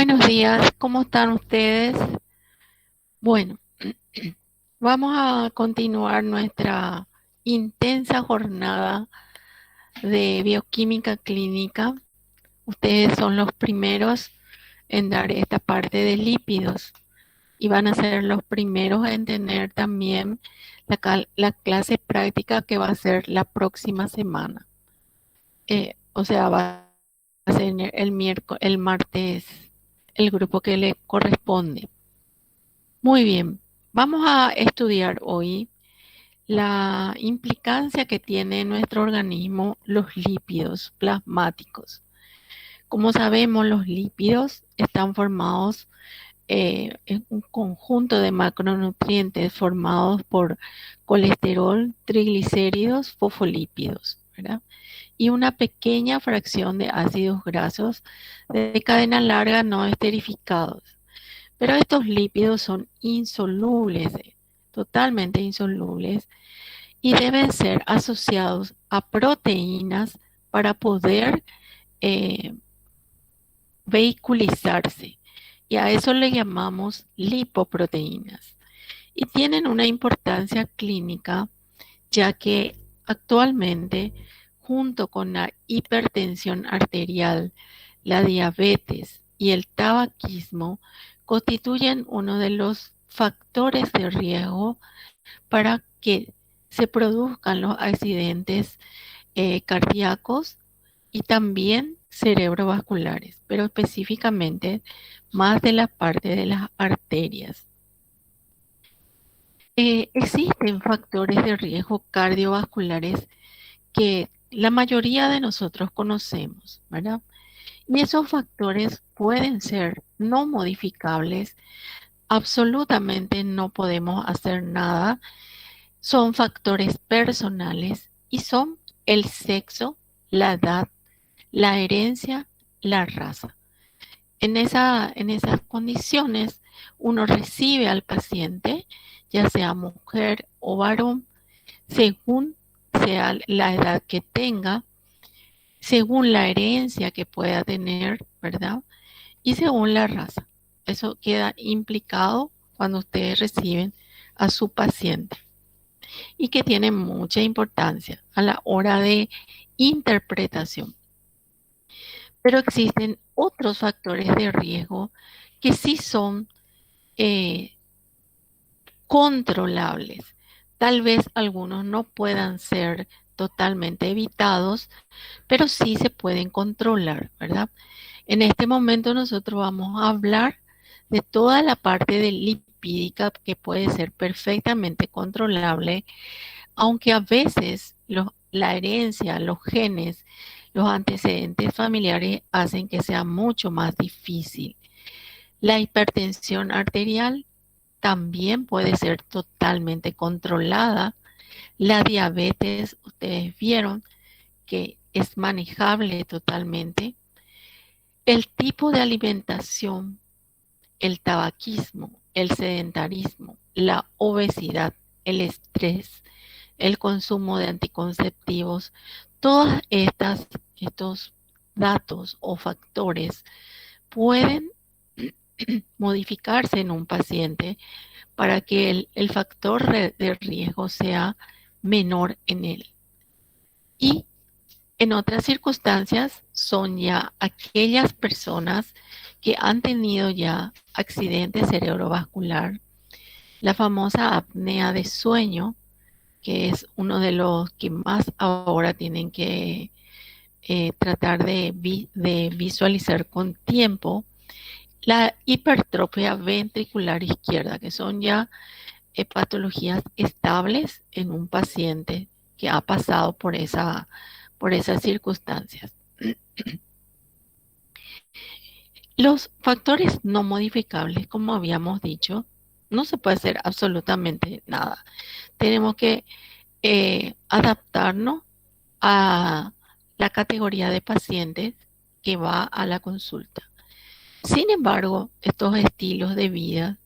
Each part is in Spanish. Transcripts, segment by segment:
Buenos días, ¿cómo están ustedes? Bueno, vamos a continuar nuestra intensa jornada de bioquímica clínica. Ustedes son los primeros en dar esta parte de lípidos y van a ser los primeros en tener también la clase práctica que va a ser la próxima semana. O sea, va a ser el martes, el grupo que le corresponde. Muy bien, vamos a estudiar hoy la implicancia que tiene en nuestro organismo los lípidos plasmáticos. Como sabemos, los lípidos están formados en un conjunto de macronutrientes formados por colesterol, triglicéridos, fosfolípidos, ¿verdad? Y una pequeña fracción de ácidos grasos de cadena larga no esterificados. Pero estos lípidos son insolubles, totalmente insolubles, y deben ser asociados a proteínas para poder eh, vehiculizarse. Y a eso le llamamos lipoproteínas. Y tienen una importancia clínica, ya que actualmente, junto con la hipertensión arterial, la diabetes y el tabaquismo, constituyen uno de los factores de riesgo para que se produzcan los accidentes cardíacos y también cerebrovasculares, pero específicamente más de la parte de las arterias. Existen factores de riesgo cardiovasculares que la mayoría de nosotros conocemos, ¿verdad? Y esos factores pueden ser no modificables, absolutamente no podemos hacer nada, son factores personales y son el sexo, la edad, la herencia, la raza. En esas condiciones, uno recibe al paciente, ya sea mujer o varón, según sea la edad que tenga, según la herencia que pueda tener, ¿verdad? Y según la raza. Eso queda implicado cuando ustedes reciben a su paciente y que tiene mucha importancia a la hora de interpretación. Pero existen otros factores de riesgo que sí son eh, controlables. Tal vez algunos no puedan ser totalmente evitados, pero sí se pueden controlar, ¿verdad? En este momento nosotros vamos a hablar de toda la parte de lipídica que puede ser perfectamente controlable, aunque a veces la herencia, los genes, los antecedentes familiares hacen que sea mucho más difícil. La hipertensión arterial también puede ser totalmente controlada. La diabetes, ustedes vieron que es manejable totalmente. El tipo de alimentación, el tabaquismo, el sedentarismo, la obesidad, el estrés, el consumo de anticonceptivos, todos estos datos o factores pueden modificarse en un paciente para que el factor de riesgo sea menor en él. Y en otras circunstancias son ya aquellas personas que han tenido ya accidente cerebrovascular, la famosa apnea de sueño, que es uno de los que más ahora tienen que tratar de visualizar con tiempo, la hipertrofia ventricular izquierda, que son ya patologías estables en un paciente que ha pasado por esas circunstancias. Los factores no modificables, como habíamos dicho, no se puede hacer absolutamente nada. Tenemos que adaptarnos a la categoría de pacientes que va a la consulta. Sin embargo, estos estilos de vida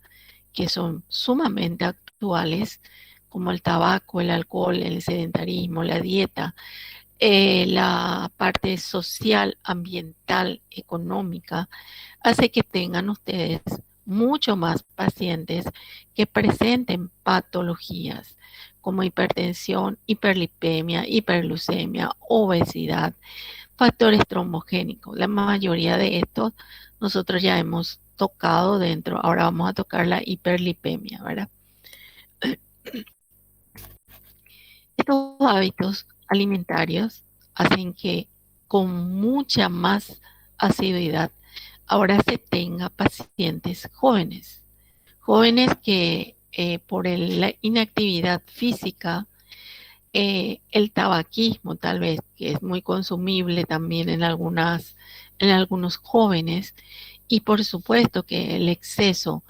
que son sumamente actuales, como el tabaco, el alcohol, el sedentarismo, la dieta, la parte social, ambiental, económica, hace que tengan ustedes mucho más pacientes que presenten patologías como hipertensión, hiperlipemia, hiperglucemia, obesidad, factores trombogénicos. La mayoría de estos nosotros ya hemos tocado dentro. Ahora vamos a tocar la hiperlipemia, ¿verdad? Estos hábitos alimentarios hacen que con mucha más asiduidad ahora se tenga pacientes jóvenes, jóvenes que por la inactividad física, el tabaquismo tal vez, que es muy consumible también en algunos jóvenes, y por supuesto que el exceso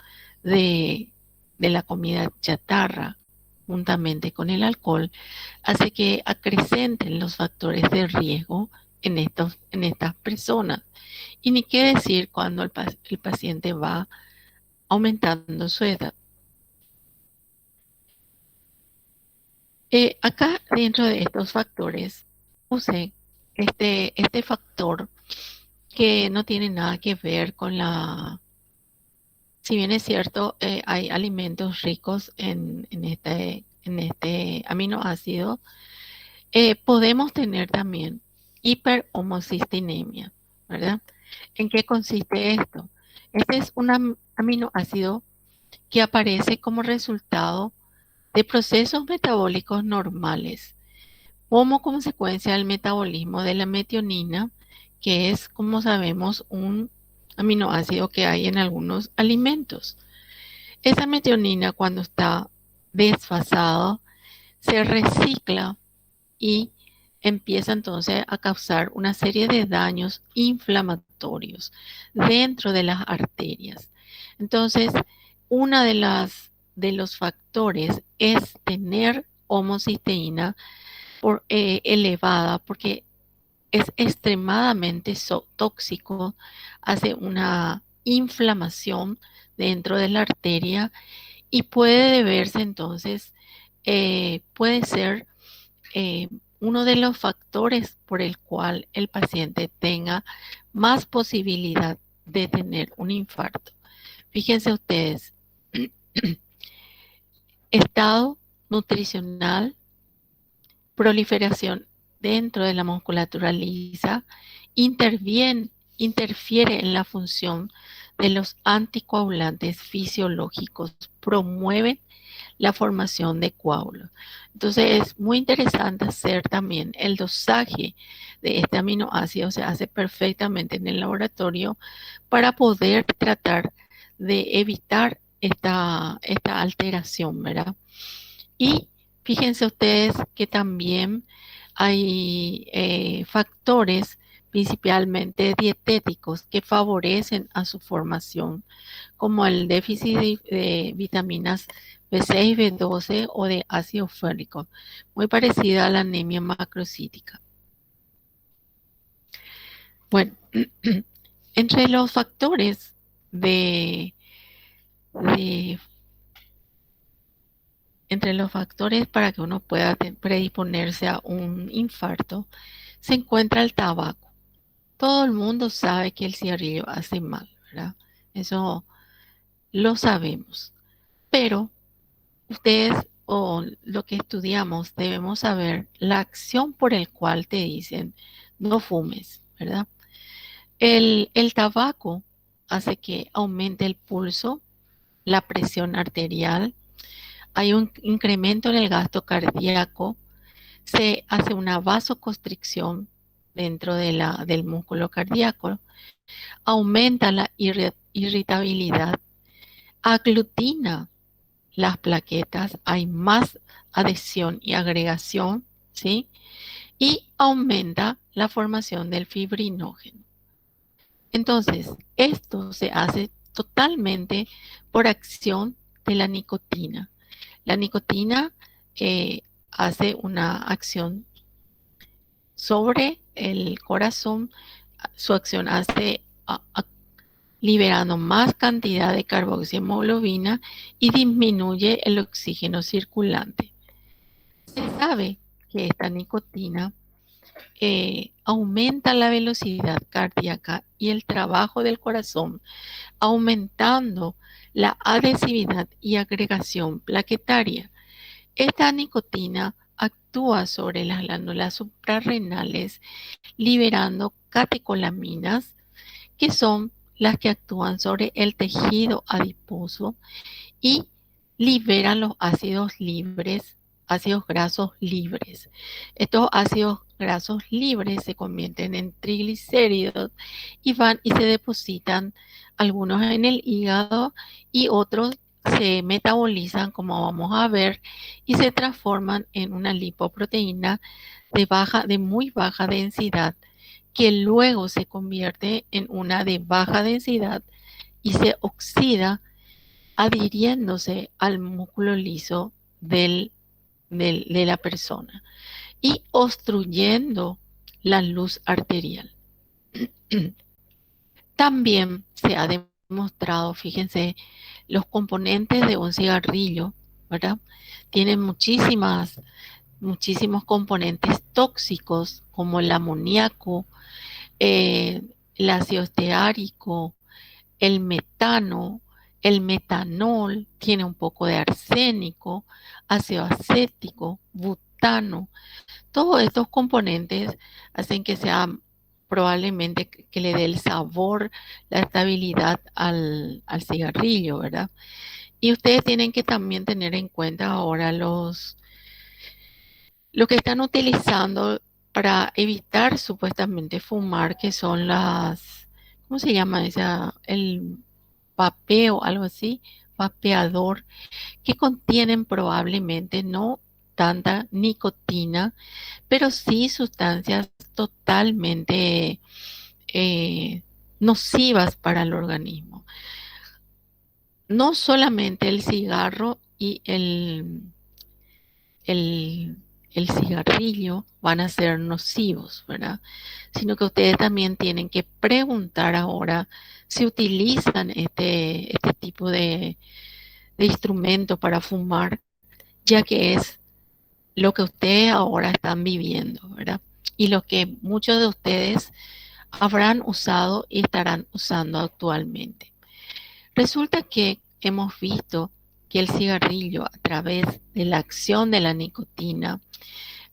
de, de la comida chatarra juntamente con el alcohol hace que acrecenten los factores de riesgo en estas personas. Y ni qué decir cuando el paciente va aumentando su edad. Acá dentro de estos factores puse este factor que no tiene nada que ver con si bien es cierto, hay alimentos ricos en este aminoácido, podemos tener también hiperhomocistinemia, ¿verdad? ¿En qué consiste esto? Este es un aminoácido que aparece como resultado de procesos metabólicos normales, como consecuencia del metabolismo de la metionina, que es, como sabemos, un aminoácido que hay en algunos alimentos. Esa metionina, cuando está desfasada, se recicla y empieza entonces a causar una serie de daños inflamatorios dentro de las arterias. Entonces, una de los factores es tener homocisteína elevada, porque es extremadamente tóxico, hace una inflamación dentro de la arteria y puede deberse entonces, puede ser eh, uno de los factores por el cual el paciente tenga más posibilidad de tener un infarto. Fíjense ustedes, estado nutricional, proliferación dentro de la musculatura lisa, interfiere en la función de los anticoagulantes fisiológicos, promueven la formación de coágulos. Entonces es muy interesante hacer también el dosaje de este aminoácido, se hace perfectamente en el laboratorio para poder tratar de evitar esta alteración, ¿verdad? Y fíjense ustedes que también hay factores principalmente dietéticos que favorecen a su formación, como el déficit de vitaminas B6, B12 o de ácido fólico, muy parecida a la anemia macrocítica. Bueno, entre los factores de entre los factores para que uno pueda predisponerse a un infarto, se encuentra el tabaco. Todo el mundo sabe que el cigarrillo hace mal, ¿verdad? Eso lo sabemos. Pero ustedes o lo que estudiamos debemos saber la acción por el cual te dicen no fumes, ¿verdad? El tabaco hace que aumente el pulso, la presión arterial, hay un incremento en el gasto cardíaco, se hace una vasoconstricción dentro del músculo cardíaco, aumenta la irritabilidad, aglutina las plaquetas, hay más adhesión y agregación, ¿sí? Y aumenta la formación del fibrinógeno. Entonces, esto se hace totalmente por acción de la nicotina. La nicotina hace una acción sobre el corazón, su acción hace liberando más cantidad de carboxihemoglobina y disminuye el oxígeno circulante. Se sabe que esta nicotina aumenta la velocidad cardíaca y el trabajo del corazón, aumentando la adhesividad y agregación plaquetaria. Esta nicotina actúa sobre las glándulas suprarrenales, liberando catecolaminas, que son las que actúan sobre el tejido adiposo y liberan los ácidos libres, ácidos grasos libres. Estos ácidos grasos libres se convierten en triglicéridos y van y se depositan algunos en el hígado y otros se metabolizan, como vamos a ver, y se transforman en una lipoproteína de muy baja densidad, que luego se convierte en una de baja densidad y se oxida adhiriéndose al músculo liso de la persona y obstruyendo la luz arterial. También se ha demostrado, fíjense, los componentes de un cigarrillo, ¿verdad? Tienen muchísimos componentes tóxicos como el amoníaco, el ácido esteárico, el metano, el metanol, tiene un poco de arsénico, ácido acético, butano. Todos estos componentes hacen que sea probablemente que le dé el sabor, la estabilidad al cigarrillo, ¿verdad? Y ustedes tienen que también tener en cuenta ahora lo que están utilizando para evitar supuestamente fumar, que son ¿cómo se llama esa? El vapeo, algo así, vapeador, que contienen probablemente no tanta nicotina, pero sí sustancias totalmente nocivas para el organismo. No solamente el cigarro y el, el cigarrillo van a ser nocivos, ¿verdad? Sino que ustedes también tienen que preguntar ahora si utilizan este tipo de instrumento para fumar, ya que es lo que ustedes ahora están viviendo, ¿verdad? Y lo que muchos de ustedes habrán usado y estarán usando actualmente. Resulta que hemos visto que el cigarrillo, a través de la acción de la nicotina,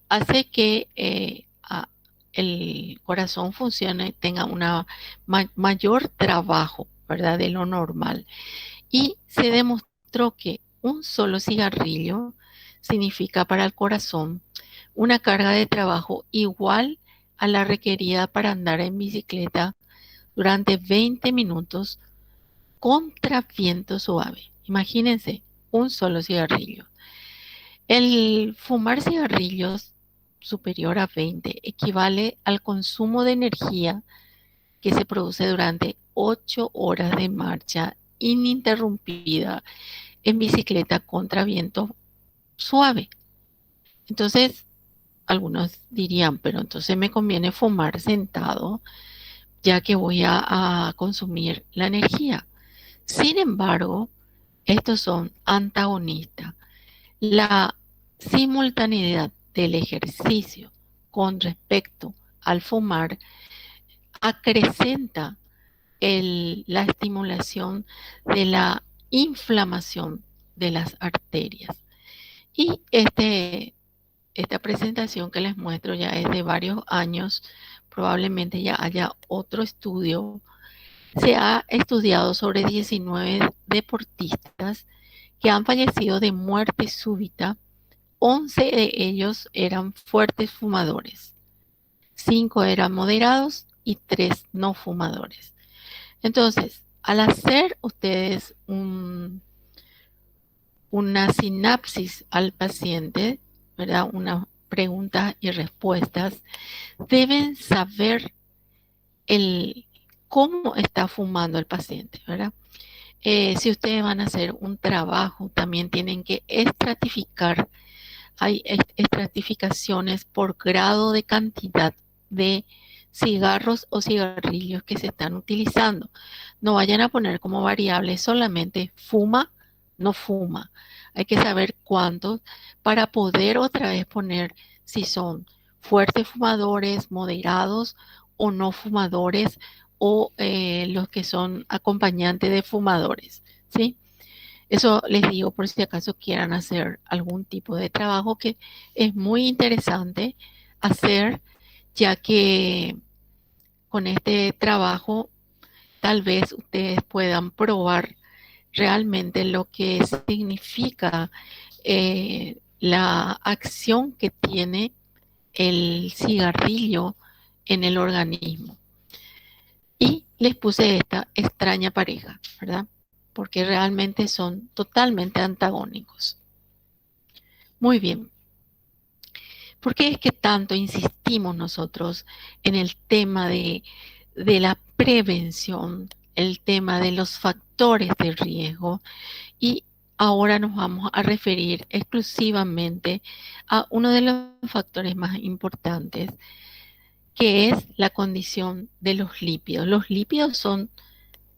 hace que el corazón funcione, tenga una mayor trabajo, ¿verdad? De lo normal. Y se demostró que un solo cigarrillo significa para el corazón una carga de trabajo igual a la requerida para andar en bicicleta durante 20 minutos contra viento suave. Imagínense, un solo cigarrillo. El fumar cigarrillos superior a 20 equivale al consumo de energía que se produce durante 8 horas de marcha ininterrumpida en bicicleta contra viento suave. Entonces, algunos dirían, pero entonces me conviene fumar sentado, ya que voy a consumir la energía. Sin embargo, estos son antagonistas. La simultaneidad del ejercicio con respecto al fumar acrecenta la estimulación de la inflamación de las arterias. Y esta presentación que les muestro ya es de varios años, probablemente ya haya otro estudio. Se ha estudiado sobre 19 deportistas que han fallecido de muerte súbita. 11 de ellos eran fuertes fumadores, 5 eran moderados y 3 no fumadores. Entonces, al hacer ustedes una sinapsis al paciente, ¿verdad? Una preguntas y respuestas, deben saber cómo está fumando el paciente, ¿verdad? Si ustedes van a hacer un trabajo, también tienen que estratificar. Hay estratificaciones por grado de cantidad de cigarros o cigarrillos que se están utilizando. No vayan a poner como variable solamente fuma, no fuma. Hay que saber cuántos para poder otra vez poner si son fuertes fumadores, moderados o no fumadores o los que son acompañantes de fumadores, ¿sí? Eso les digo por si acaso quieran hacer algún tipo de trabajo que es muy interesante hacer, ya que con este trabajo tal vez ustedes puedan probar realmente lo que significa la acción que tiene el cigarrillo en el organismo. Y les puse esta extraña pareja, ¿verdad? Porque realmente son totalmente antagónicos. Muy bien. ¿Por qué es que tanto insistimos nosotros en el tema de la prevención, el tema de los factores de riesgo? Y ahora nos vamos a referir exclusivamente a uno de los factores más importantes, que es la condición de los lípidos. Los lípidos son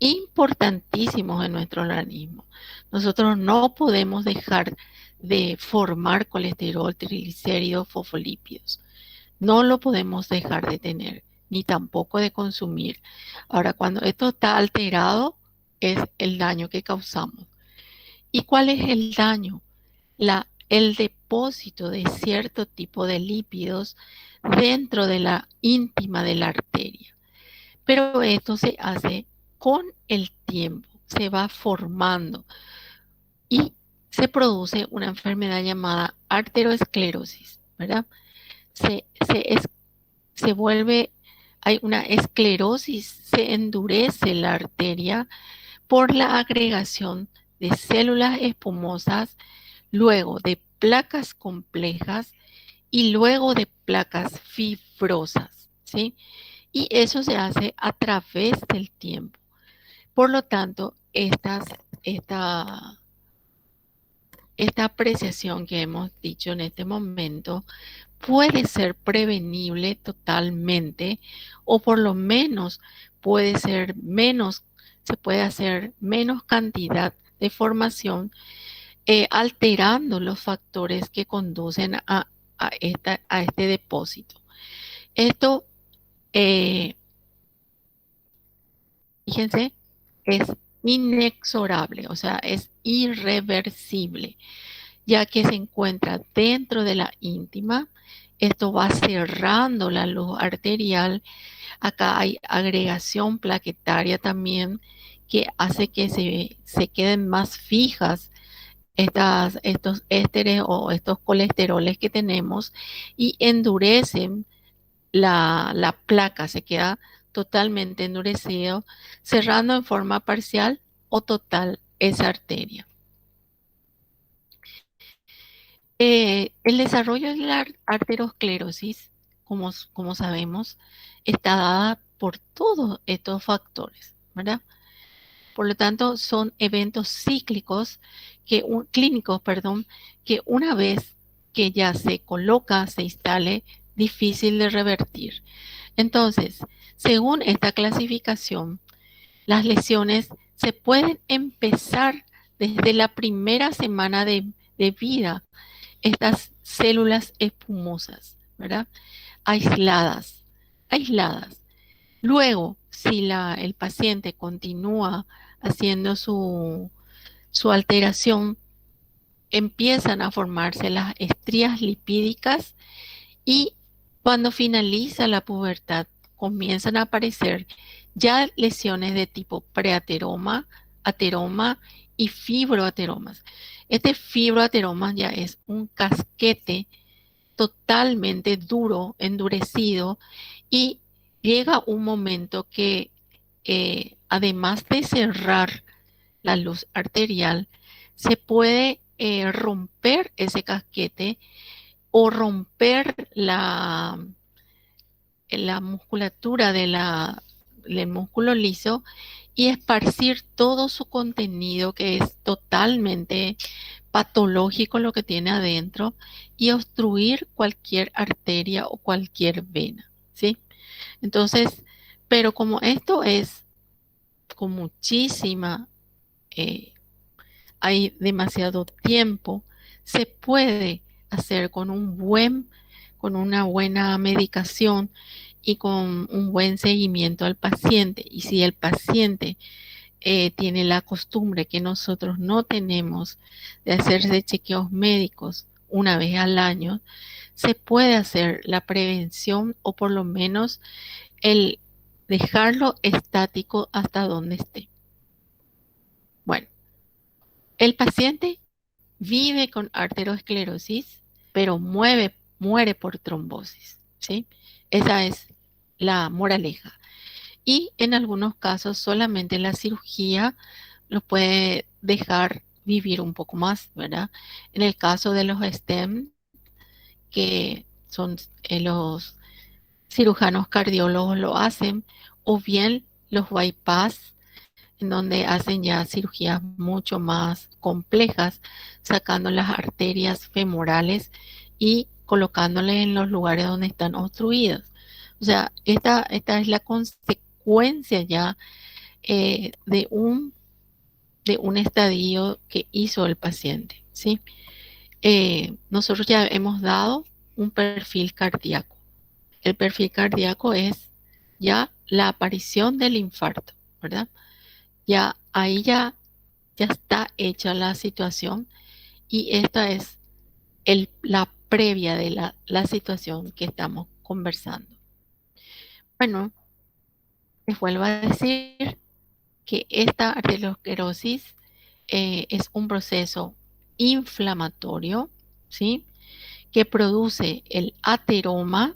importantísimos en nuestro organismo. Nosotros no podemos dejar de formar colesterol, triglicéridos, fosfolípidos. No lo podemos dejar de tener, ni tampoco de consumir. Ahora, cuando esto está alterado, es el daño que causamos. ¿Y cuál es el daño? El depósito de cierto tipo de lípidos dentro de la íntima de la arteria. Pero esto se hace con el tiempo, se va formando y se produce una enfermedad llamada arteriosclerosis, ¿verdad? Se, se, es- Se vuelve, hay una esclerosis, se endurece la arteria por la agregación de células espumosas, luego de placas complejas y luego de placas fibrosas, ¿sí? Y eso se hace a través del tiempo. Por lo tanto, esta, esta apreciación que hemos dicho en este momento puede ser prevenible totalmente o por lo menos puede ser menos, se puede hacer menos cantidad de formación alterando los factores que conducen a este depósito. Esto, eh, fíjense, es inexorable, o sea, es irreversible, ya que se encuentra dentro de la íntima. Esto va cerrando la luz arterial. Acá hay agregación plaquetaria también que hace que se queden más fijas estos ésteres o estos colesteroles que tenemos y endurecen la placa, se queda totalmente endurecido, cerrando en forma parcial o total esa arteria. El desarrollo de la arteriosclerosis, como sabemos, está dada por todos estos factores, ¿verdad? Por lo tanto, son eventos cíclicos clínicos, perdón, que una vez que ya se coloca, se instale, difícil de revertir. Entonces, según esta clasificación, las lesiones se pueden empezar desde la primera semana de vida, estas células espumosas, ¿verdad? Aisladas, aisladas. Luego, si el paciente continúa haciendo su alteración, empiezan a formarse las estrías lipídicas y cuando finaliza la pubertad comienzan a aparecer ya lesiones de tipo preateroma, ateroma y fibroateromas. Este fibroateroma ya es un casquete totalmente duro, endurecido, y llega un momento que además de cerrar la luz arterial, se puede romper ese casquete o romper la musculatura del músculo liso y esparcir todo su contenido que es totalmente patológico lo que tiene adentro y obstruir cualquier arteria o cualquier vena, ¿sí? Entonces, pero como esto es con muchísima, eh, hay demasiado tiempo, se puede hacer con un buen con una buena medicación y con un buen seguimiento al paciente. Y si el paciente tiene la costumbre que nosotros no tenemos de hacerse chequeos médicos una vez al año, se puede hacer la prevención o por lo menos el dejarlo estático hasta donde esté. Bueno, el paciente vive con arteriosclerosis, pero muere por trombosis, ¿sí? Esa es la moraleja. Y en algunos casos solamente la cirugía lo puede dejar vivir un poco más, ¿verdad? En el caso de los STEM, que son los cirujanos cardiólogos lo hacen, o bien los bypass, en donde hacen ya cirugías mucho más complejas, sacando las arterias femorales y colocándoles en los lugares donde están obstruidas. O sea, esta es la consecuencia ya eh, de un, de un estadio que hizo el paciente, ¿sí? Nosotros ya hemos dado un perfil cardíaco. El perfil cardíaco es ya la aparición del infarto, ¿verdad? Ya ahí ya está hecha la situación y esta es la previa de la situación que estamos conversando. Bueno, les vuelvo a decir que esta arteriosclerosis es un proceso inflamatorio, ¿sí? Que produce el ateroma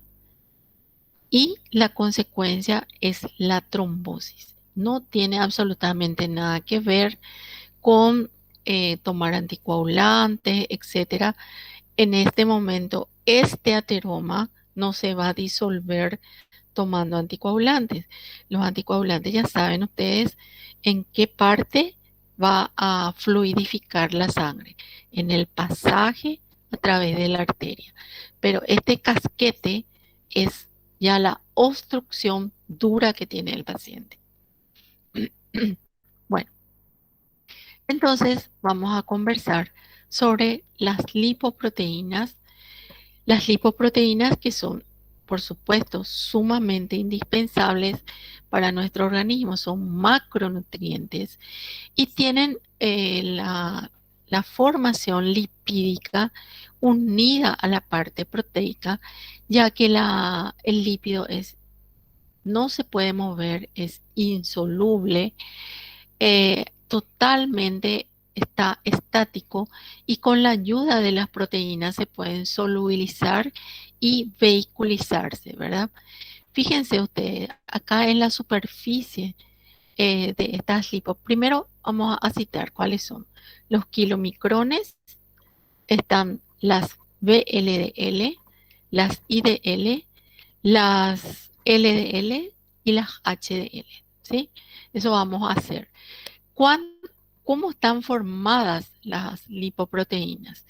y la consecuencia es la trombosis. No tiene absolutamente nada que ver con tomar anticoagulantes, etcétera. En este momento, este ateroma no se va a disolver tomando anticoagulantes. Los anticoagulantes ya saben ustedes en qué parte va a fluidificar la sangre, en el pasaje a través de la arteria. Pero este casquete es ya la obstrucción dura que tiene el paciente. Bueno, entonces vamos a conversar sobre las lipoproteínas que son, por supuesto, sumamente indispensables para nuestro organismo, son macronutrientes y tienen la formación lipídica unida a la parte proteica, ya que el lípido no se puede mover, es insoluble, totalmente está estático y con la ayuda de las proteínas se pueden solubilizar y vehiculizarse, ¿verdad? Fíjense ustedes, acá en la superficie de estas lipos, primero vamos a citar cuáles son. Los kilomicrones, están las VLDL, las IDL, las LDL y las HDL, ¿sí? Eso vamos a hacer. ¿Cómo están formadas las lipoproteínas?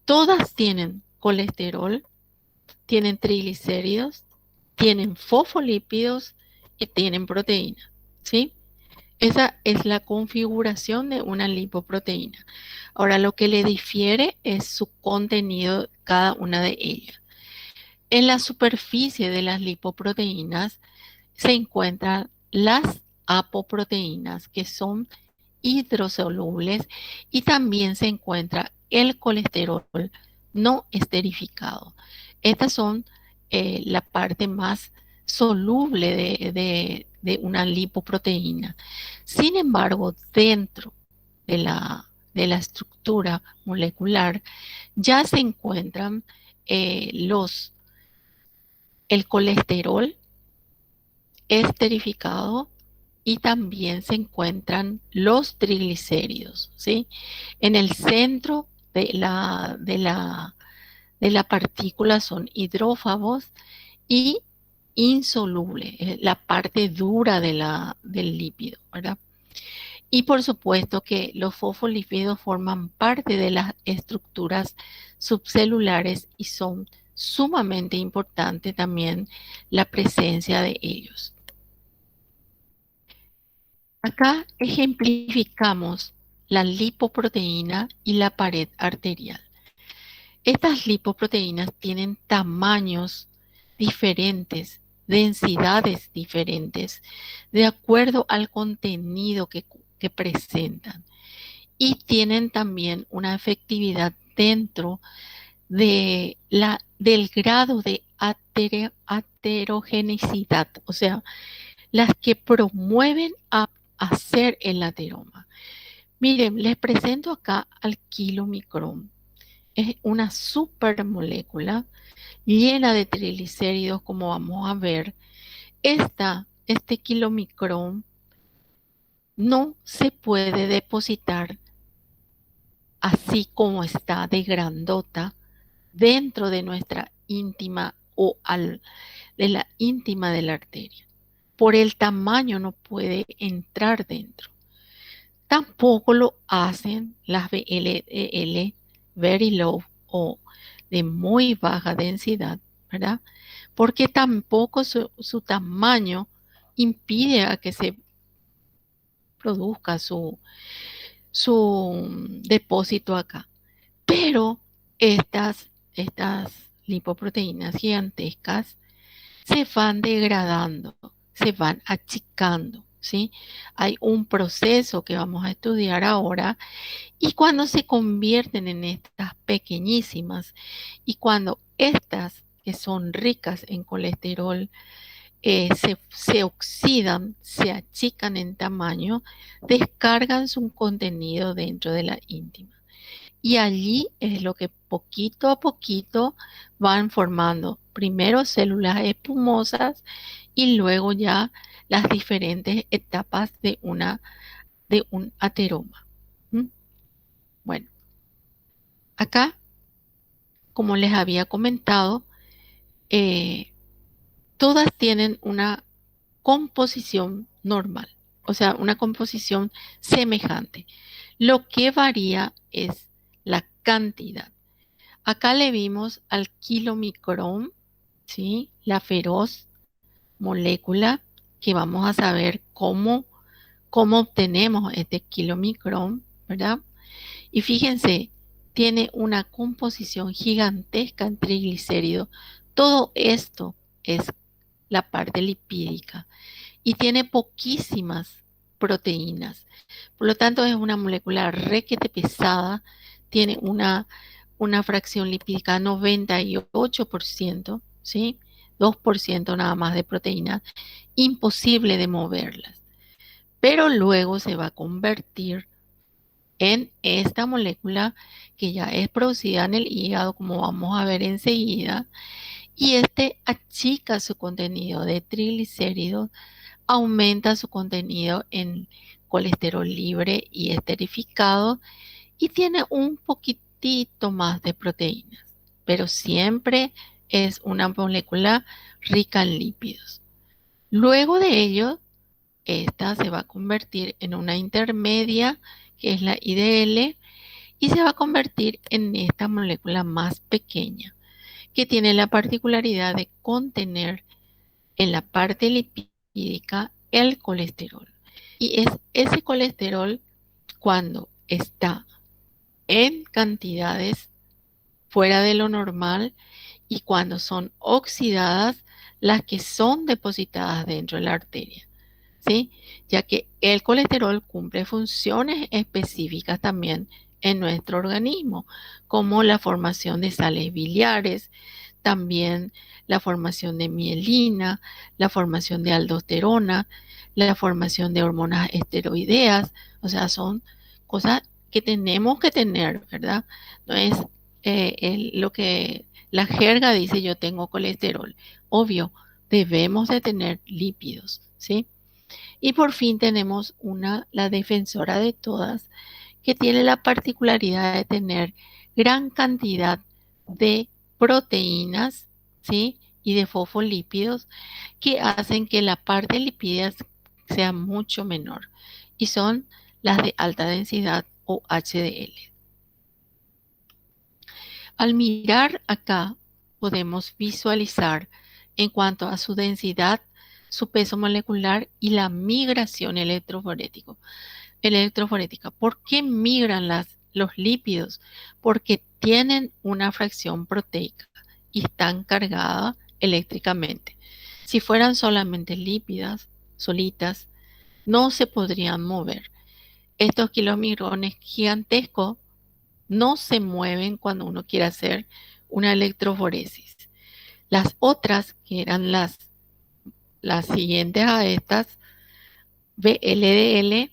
Todas tienen colesterol, tienen triglicéridos, tienen fosfolípidos y tienen proteína, ¿sí? Esa es la configuración de una lipoproteína. Ahora, lo que le difiere es su contenido, cada una de ellas. En la superficie de las lipoproteínas se encuentran las apoproteínas, que son hidrosolubles, y también se encuentra el colesterol no esterificado. Estas son la parte más soluble de una lipoproteína. Sin embargo, dentro de la estructura molecular ya se encuentran el colesterol esterificado y también se encuentran los triglicéridos, ¿sí? En el centro de la partícula son hidrófagos y insolubles, la parte dura del lípido, ¿verdad? Y por supuesto que los fosfolípidos forman parte de las estructuras subcelulares y son sumamente importante también la presencia de ellos. Acá ejemplificamos la lipoproteína y la pared arterial. Estas lipoproteínas tienen tamaños diferentes, densidades diferentes, de acuerdo al contenido que presentan. Y tienen también una efectividad dentro del grado de aterogenicidad, o sea, las que promueven a hacer el ateroma. Miren, les presento acá al kilomicrón. Es una supermolécula llena de triglicéridos, como vamos a ver. Este kilomicrón no se puede depositar así como está de grandota dentro de nuestra íntima de la íntima de la arteria. Por el tamaño no puede entrar dentro. Tampoco lo hacen las VLL, very low o de muy baja densidad, ¿verdad? Porque tampoco su tamaño impide a que se produzca su depósito acá. Pero estas lipoproteínas gigantescas se van degradando, se van achicando, ¿sí? Hay un proceso que vamos a estudiar ahora y cuando se convierten en estas pequeñísimas y cuando estas que son ricas en colesterol se oxidan, se achican en tamaño, descargan su contenido dentro de la íntima. Y allí es lo que poquito a poquito van formando primero células espumosas y luego ya las diferentes etapas de un ateroma. ¿Mm? Bueno, acá, como les había comentado, eh, todas tienen una composición normal, o sea, una composición semejante. Lo que varía es la cantidad. Acá le vimos al kilomicrón, ¿sí? La feroz molécula que vamos a saber cómo obtenemos este kilomicrón, ¿verdad? Y fíjense, tiene una composición gigantesca en triglicéridos. Todo esto es la parte lipídica y tiene poquísimas proteínas. Por lo tanto, es una molécula requete pesada, tiene una fracción lipídica 98%, ¿sí? 2% nada más de proteínas, imposible de moverlas. Pero luego se va a convertir en esta molécula que ya es producida en el hígado, como vamos a ver enseguida, y este achica su contenido de triglicéridos, aumenta su contenido en colesterol libre y esterificado y tiene un poquitito más de proteínas, pero siempre es una molécula rica en lípidos. Luego de ello, esta se va a convertir en una intermedia, que es la IDL, y se va a convertir en esta molécula más pequeña, que tiene la particularidad de contener en la parte lipídica el colesterol. Y es ese colesterol cuando está en cantidades fuera de lo normal y cuando son oxidadas las que son depositadas dentro de la arteria, ¿sí? Ya que el colesterol cumple funciones específicas también en nuestro organismo, como la formación de sales biliares, también la formación de mielina, la formación de aldosterona, la formación de hormonas esteroideas, o sea, son cosas que tenemos que tener, ¿verdad? No es lo que la jerga dice yo tengo colesterol. Obvio, debemos de tener lípidos, ¿sí? Y por fin tenemos la defensora de todas, que tiene la particularidad de tener gran cantidad de proteínas, ¿sí? Y de fosfolípidos que hacen que la parte lipídica sea mucho menor. Y son las de alta densidad o HDL. Al mirar acá, podemos visualizar en cuanto a su densidad, su peso molecular y la migración electroforética. ¿Por qué migran los lípidos porque tienen una fracción proteica y están cargadas eléctricamente. Si fueran solamente lípidas, solitas, no se podrían mover. Estos kilomicrones gigantescos no se mueven cuando uno quiere hacer una electroforesis. Las otras, que eran las siguientes a estas, VLDL,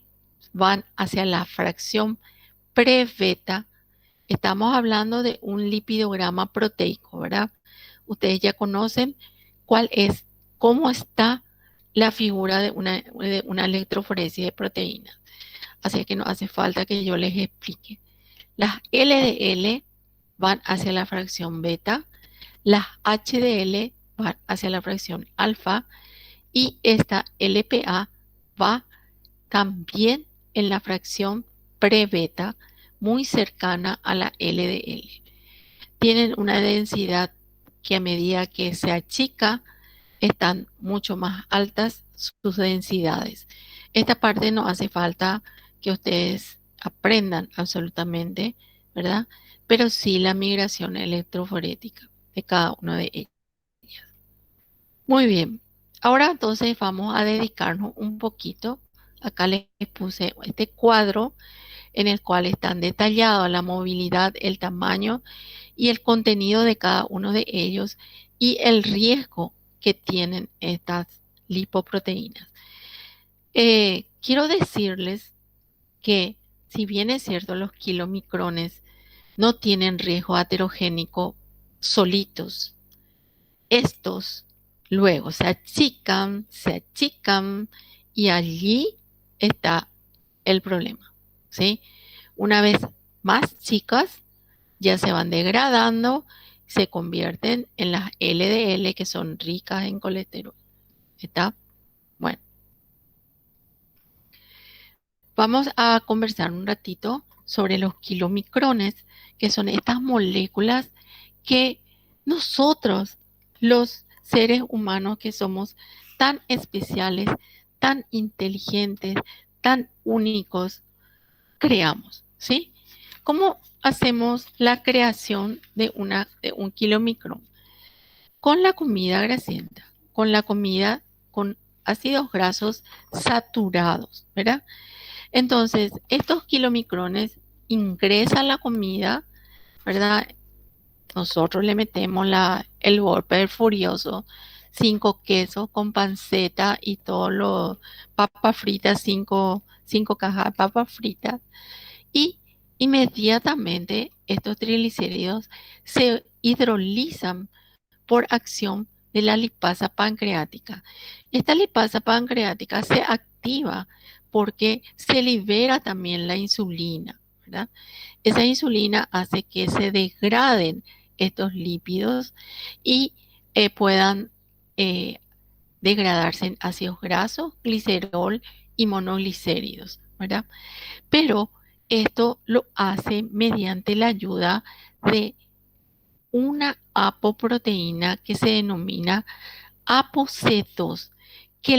van hacia la fracción pre-beta. Estamos hablando de un lipidograma proteico, ¿verdad? Ustedes ya conocen cómo está la figura de una electroforesis de proteínas. Así que no hace falta que yo les explique. Las LDL van hacia la fracción beta, las HDL van hacia la fracción alfa y esta LPA va también en la fracción pre-beta, muy cercana a la LDL. Tienen una densidad que a medida que se achica, están mucho más altas sus densidades. Esta parte no hace falta que ustedes aprendan absolutamente, ¿verdad? Pero sí la migración electroforética de cada uno de ellos. Muy bien. Ahora entonces vamos a dedicarnos un poquito. Acá les puse este cuadro en el cual están detallados la movilidad, el tamaño y el contenido de cada uno de ellos y el riesgo que tienen estas lipoproteínas. Quiero decirles que si bien es cierto los kilomicrones no tienen riesgo aterogénico solitos, estos luego se achican y allí está el problema, ¿sí? Una vez más chicas, ya se van degradando, se convierten en las LDL que son ricas en colesterol. ¿Está? Bueno, vamos a conversar un ratito sobre los kilomicrones, que son estas moléculas que nosotros, los seres humanos que somos tan especiales, tan inteligentes, tan únicos, creamos, ¿sí? ¿Cómo hacemos la creación de un kilomicrón? Con la comida grasienta, con la comida con ácidos grasos saturados, ¿verdad? Entonces, estos kilomicrones ingresan a la comida, ¿verdad? Nosotros le metemos el golpe furioso, 5 quesos con panceta y todo lo papas fritas, cinco cajas de papas fritas. Y inmediatamente estos triglicéridos se hidrolizan por acción de la lipasa pancreática. Esta lipasa pancreática se activa porque se libera también la insulina, ¿verdad? Esa insulina hace que se degraden estos lípidos y puedan degradarse en ácidos grasos, glicerol y monoglicéridos, ¿verdad? Pero esto lo hace mediante la ayuda de una apoproteína que se denomina ApoC2, que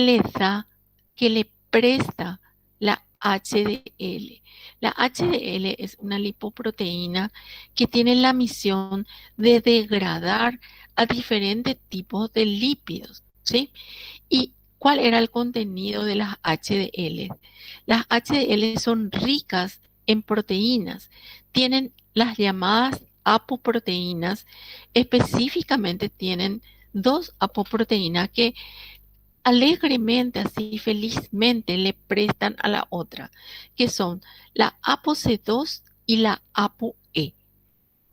le presta la HDL. La HDL es una lipoproteína que tiene la misión de degradar a diferentes tipos de lípidos, ¿sí? ¿Y cuál era el contenido de las HDL? Las HDL son ricas en proteínas, tienen las llamadas apoproteínas, específicamente tienen dos apoproteínas que alegremente, así felizmente le prestan a la otra, que son la ApoC2 y la ApoE.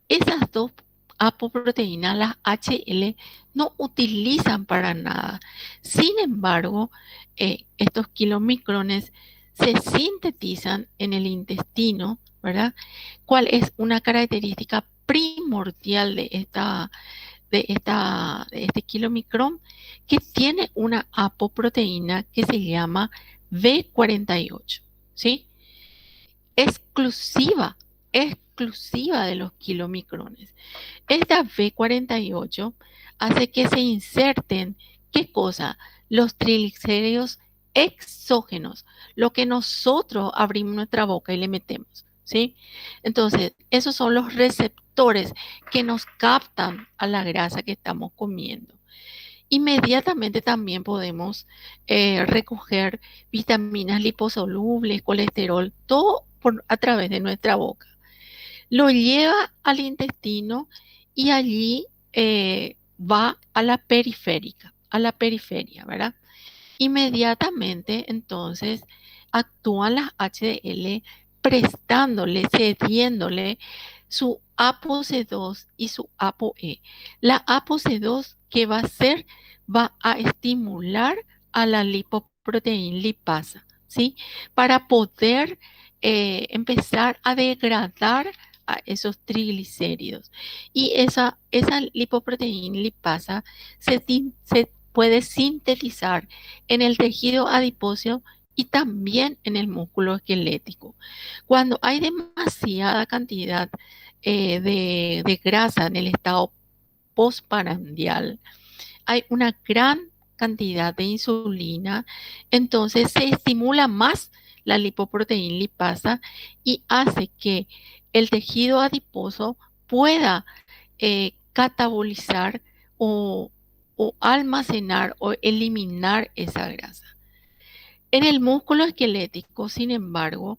Esas dos apoproteínas, las HL, no utilizan para nada. Sin embargo, estos kilomicrones se sintetizan en el intestino, ¿verdad? ¿Cuál es una característica primordial de este kilomicrón? Que tiene una apoproteína que se llama V48, ¿sí? Exclusiva de los kilomicrones. Esta V48 hace que se inserten, ¿qué cosa? Los triglicéridos exógenos, lo que nosotros abrimos nuestra boca y le metemos, ¿sí? Entonces, esos son los receptores que nos captan a la grasa que estamos comiendo. Inmediatamente también podemos recoger vitaminas liposolubles, colesterol, todo a través de nuestra boca. Lo lleva al intestino y allí va a la periferia, ¿verdad? Inmediatamente entonces actúan las HDL prestándole, cediéndole su ApoC2 y su ApoE. La ApoC2, ¿qué va a hacer? Va a estimular a la lipoproteína lipasa, ¿sí? Para poder empezar a degradar a esos triglicéridos. Y esa lipoproteína lipasa se puede sintetizar en el tejido adiposo y también en el músculo esquelético. Cuando hay demasiada cantidad de grasa en el estado postprandial, hay una gran cantidad de insulina, entonces se estimula más la lipoproteína lipasa y hace que el tejido adiposo pueda catabolizar o, o almacenar o eliminar esa grasa. En el músculo esquelético, sin embargo,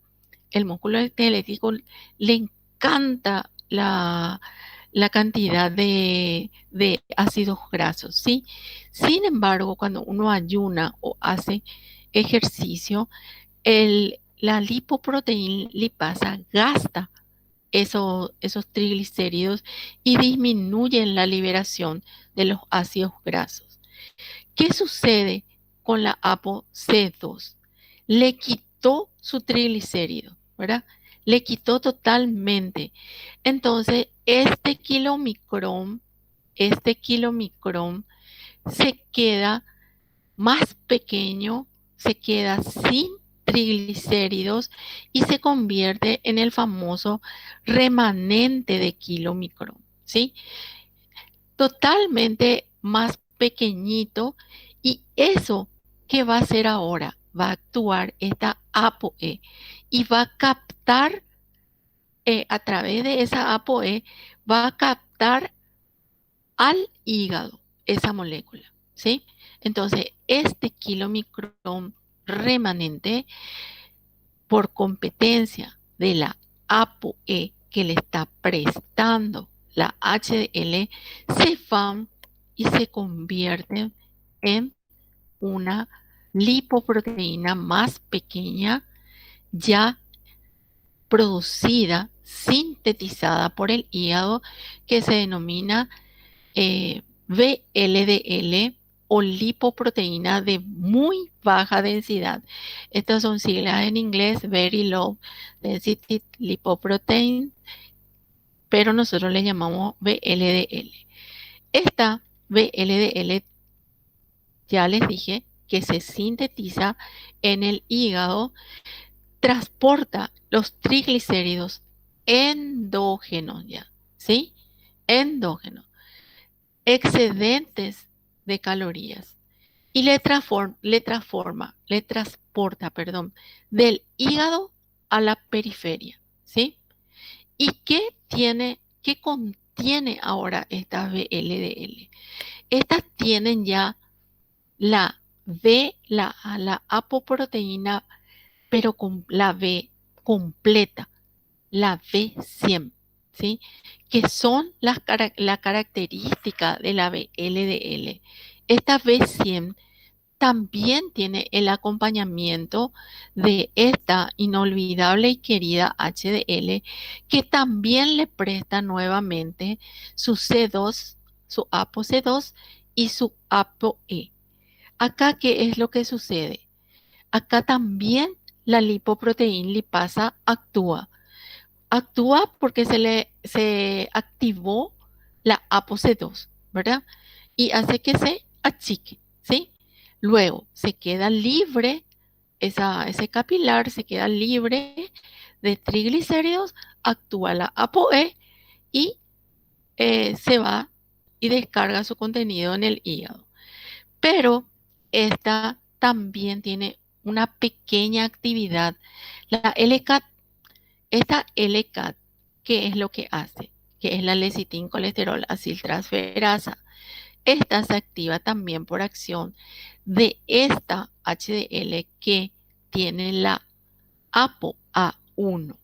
el músculo esquelético le encanta la cantidad de ácidos grasos, ¿sí? Sin embargo, cuando uno ayuna o hace ejercicio, la lipoproteína lipasa gasta esos triglicéridos y disminuyen la liberación de los ácidos grasos. ¿Qué sucede con la ApoC2? Le quitó su triglicérido, ¿verdad? Le quitó totalmente. Entonces, este kilomicrón se queda más pequeño, se queda sin triglicéridos y se convierte en el famoso remanente de kilomicrón, ¿sí? Totalmente más pequeñito, y eso que va a hacer ahora, va a actuar esta ApoE y va a captar a través de esa ApoE, va a captar al hígado esa molécula, ¿sí? Entonces, este kilomicrón remanente, por competencia de la ApoE que le está prestando la HDL, se van y se convierten en una lipoproteína más pequeña, ya producida, sintetizada por el hígado, que se denomina VLDL o lipoproteína de muy baja densidad. Estas son siglas en inglés, Very Low Density Lipoprotein, pero nosotros le llamamos VLDL. Esta VLDL, ya les dije, que se sintetiza en el hígado, transporta los triglicéridos endógenos ya, ¿sí? Endógenos, excedentes de calorías, y le transporta, perdón, del hígado a la periferia, ¿sí? ¿Y qué contiene ahora esta VLDL? Estas tienen ya la apoproteína, pero con la B completa, la B100, ¿sí? Que son la característica de la VLDL. Esta B100 también tiene el acompañamiento de esta inolvidable y querida HDL, que también le presta nuevamente su C2, su ApoC2 y su ApoE. Acá, ¿qué es lo que sucede? Acá también la lipoproteína lipasa actúa. Actúa porque se activó la ApoC2, ¿verdad? Y hace que se achique, ¿sí? Luego se queda libre, ese capilar se queda libre de triglicéridos, actúa la ApoE y se va y descarga su contenido en el hígado. Pero esta también tiene una pequeña actividad, la LK, esta LCAT, ¿qué es lo que hace? Que es la lecitincolesterol aciltransferasa. Esta se activa también por acción de esta HDL que tiene la ApoA1,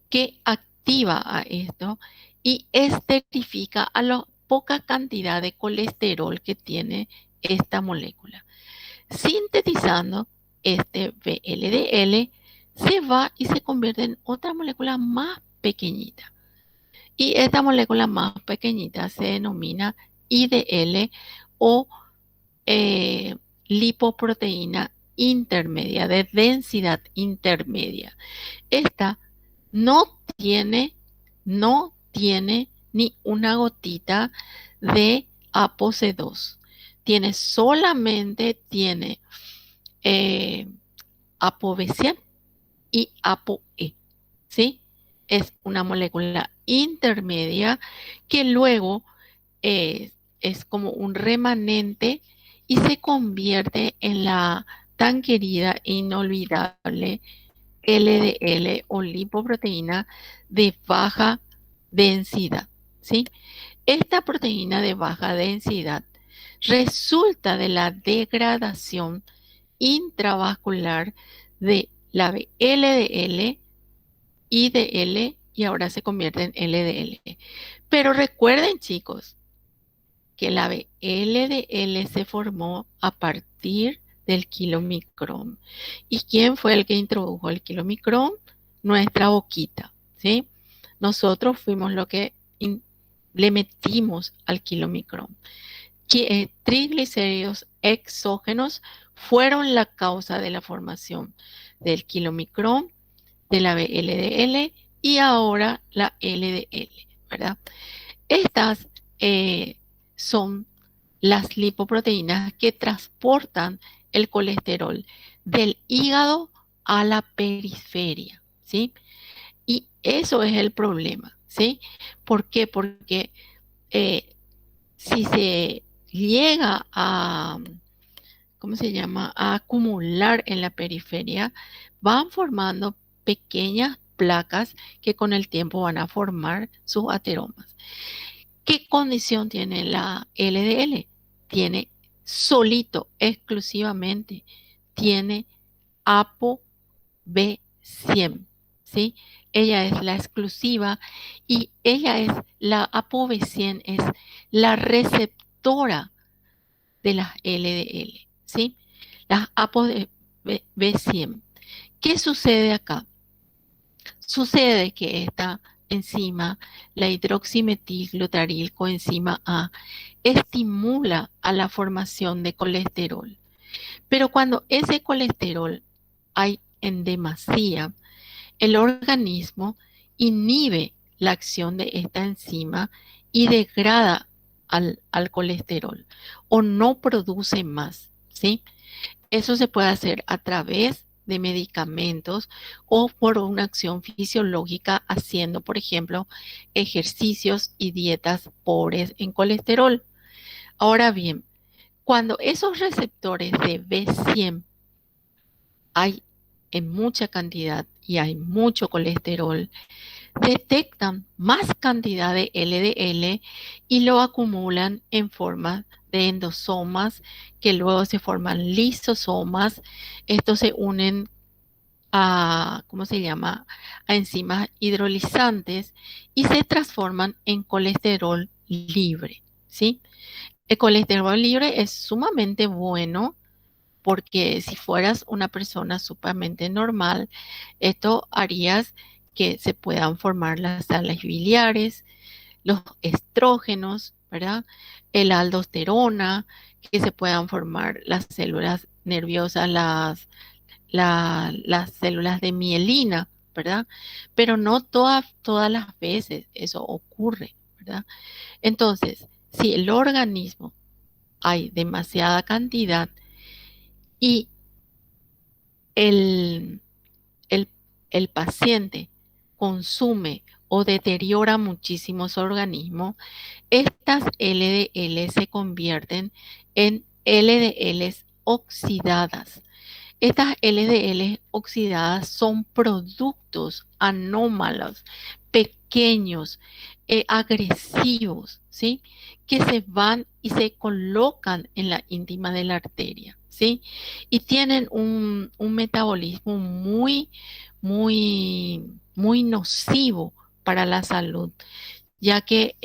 que activa a esto y esterifica a la poca cantidad de colesterol que tiene esta molécula. Sintetizando este VLDL, se va y se convierte en otra molécula más pequeñita. Y esta molécula más pequeñita se denomina IDL o lipoproteína intermedia, de densidad intermedia. Esta no tiene ni una gotita de ApoC2. Tiene ApoB100 y ApoE, ¿sí? Es una molécula intermedia que luego es como un remanente y se convierte en la tan querida e inolvidable LDL o lipoproteína de baja densidad, ¿sí? Esta proteína de baja densidad resulta de la degradación intravascular de la LDL, IDL y ahora se convierte en LDL. Pero recuerden, chicos, que la LDL se formó a partir del kilomicrón. ¿Y quién fue el que introdujo el kilomicrón? Nuestra boquita, ¿sí? Nosotros fuimos lo que le metimos al kilomicrón. Triglicéridos exógenos fueron la causa de la formación del kilomicrón, de la VLDL y ahora la LDL, ¿verdad? Estas son las lipoproteínas que transportan el colesterol del hígado a la periferia, ¿sí? Y eso es el problema, ¿sí? ¿Por qué? Porque si se llega a, ¿cómo se llama?, a acumular en la periferia, van formando pequeñas placas que con el tiempo van a formar sus ateromas. ¿Qué condición tiene la LDL? Tiene solito, exclusivamente, tiene ApoB100, ¿sí? Ella es la exclusiva y la ApoB100 es la receptora de las LDL, ¿sí? Las ApoB100. ¿Qué sucede acá? Sucede que esta enzima, la hidroximetilglutaril coenzima A, estimula a la formación de colesterol. Pero cuando ese colesterol hay en demasía, el organismo inhibe la acción de esta enzima y degrada al colesterol o no produce más, ¿sí? Eso se puede hacer a través de medicamentos o por una acción fisiológica haciendo, por ejemplo, ejercicios y dietas pobres en colesterol. Ahora bien, cuando esos receptores de B100 hay en mucha cantidad y hay mucho colesterol, detectan más cantidad de LDL y lo acumulan en forma de endosomas que luego se forman lisosomas. Estos se unen a, ¿cómo se llama?, a enzimas hidrolizantes y se transforman en colesterol libre, ¿sí? El colesterol libre es sumamente bueno porque si fueras una persona sumamente normal, esto harías que se puedan formar las sales biliares, los estrógenos, ¿verdad? El aldosterona, que se puedan formar las células nerviosas, las células de mielina, ¿verdad? Pero no todas las veces eso ocurre, ¿verdad? Entonces, si el organismo hay demasiada cantidad y el, el, el paciente consume o deteriora muchísimo su organismo, estas LDL se convierten en LDLs oxidadas. Estas LDL oxidadas son productos anómalos, pequeños, agresivos, ¿sí? Que se van y se colocan en la íntima de la arteria, ¿sí? Y tienen un metabolismo muy nocivo para la salud, ya que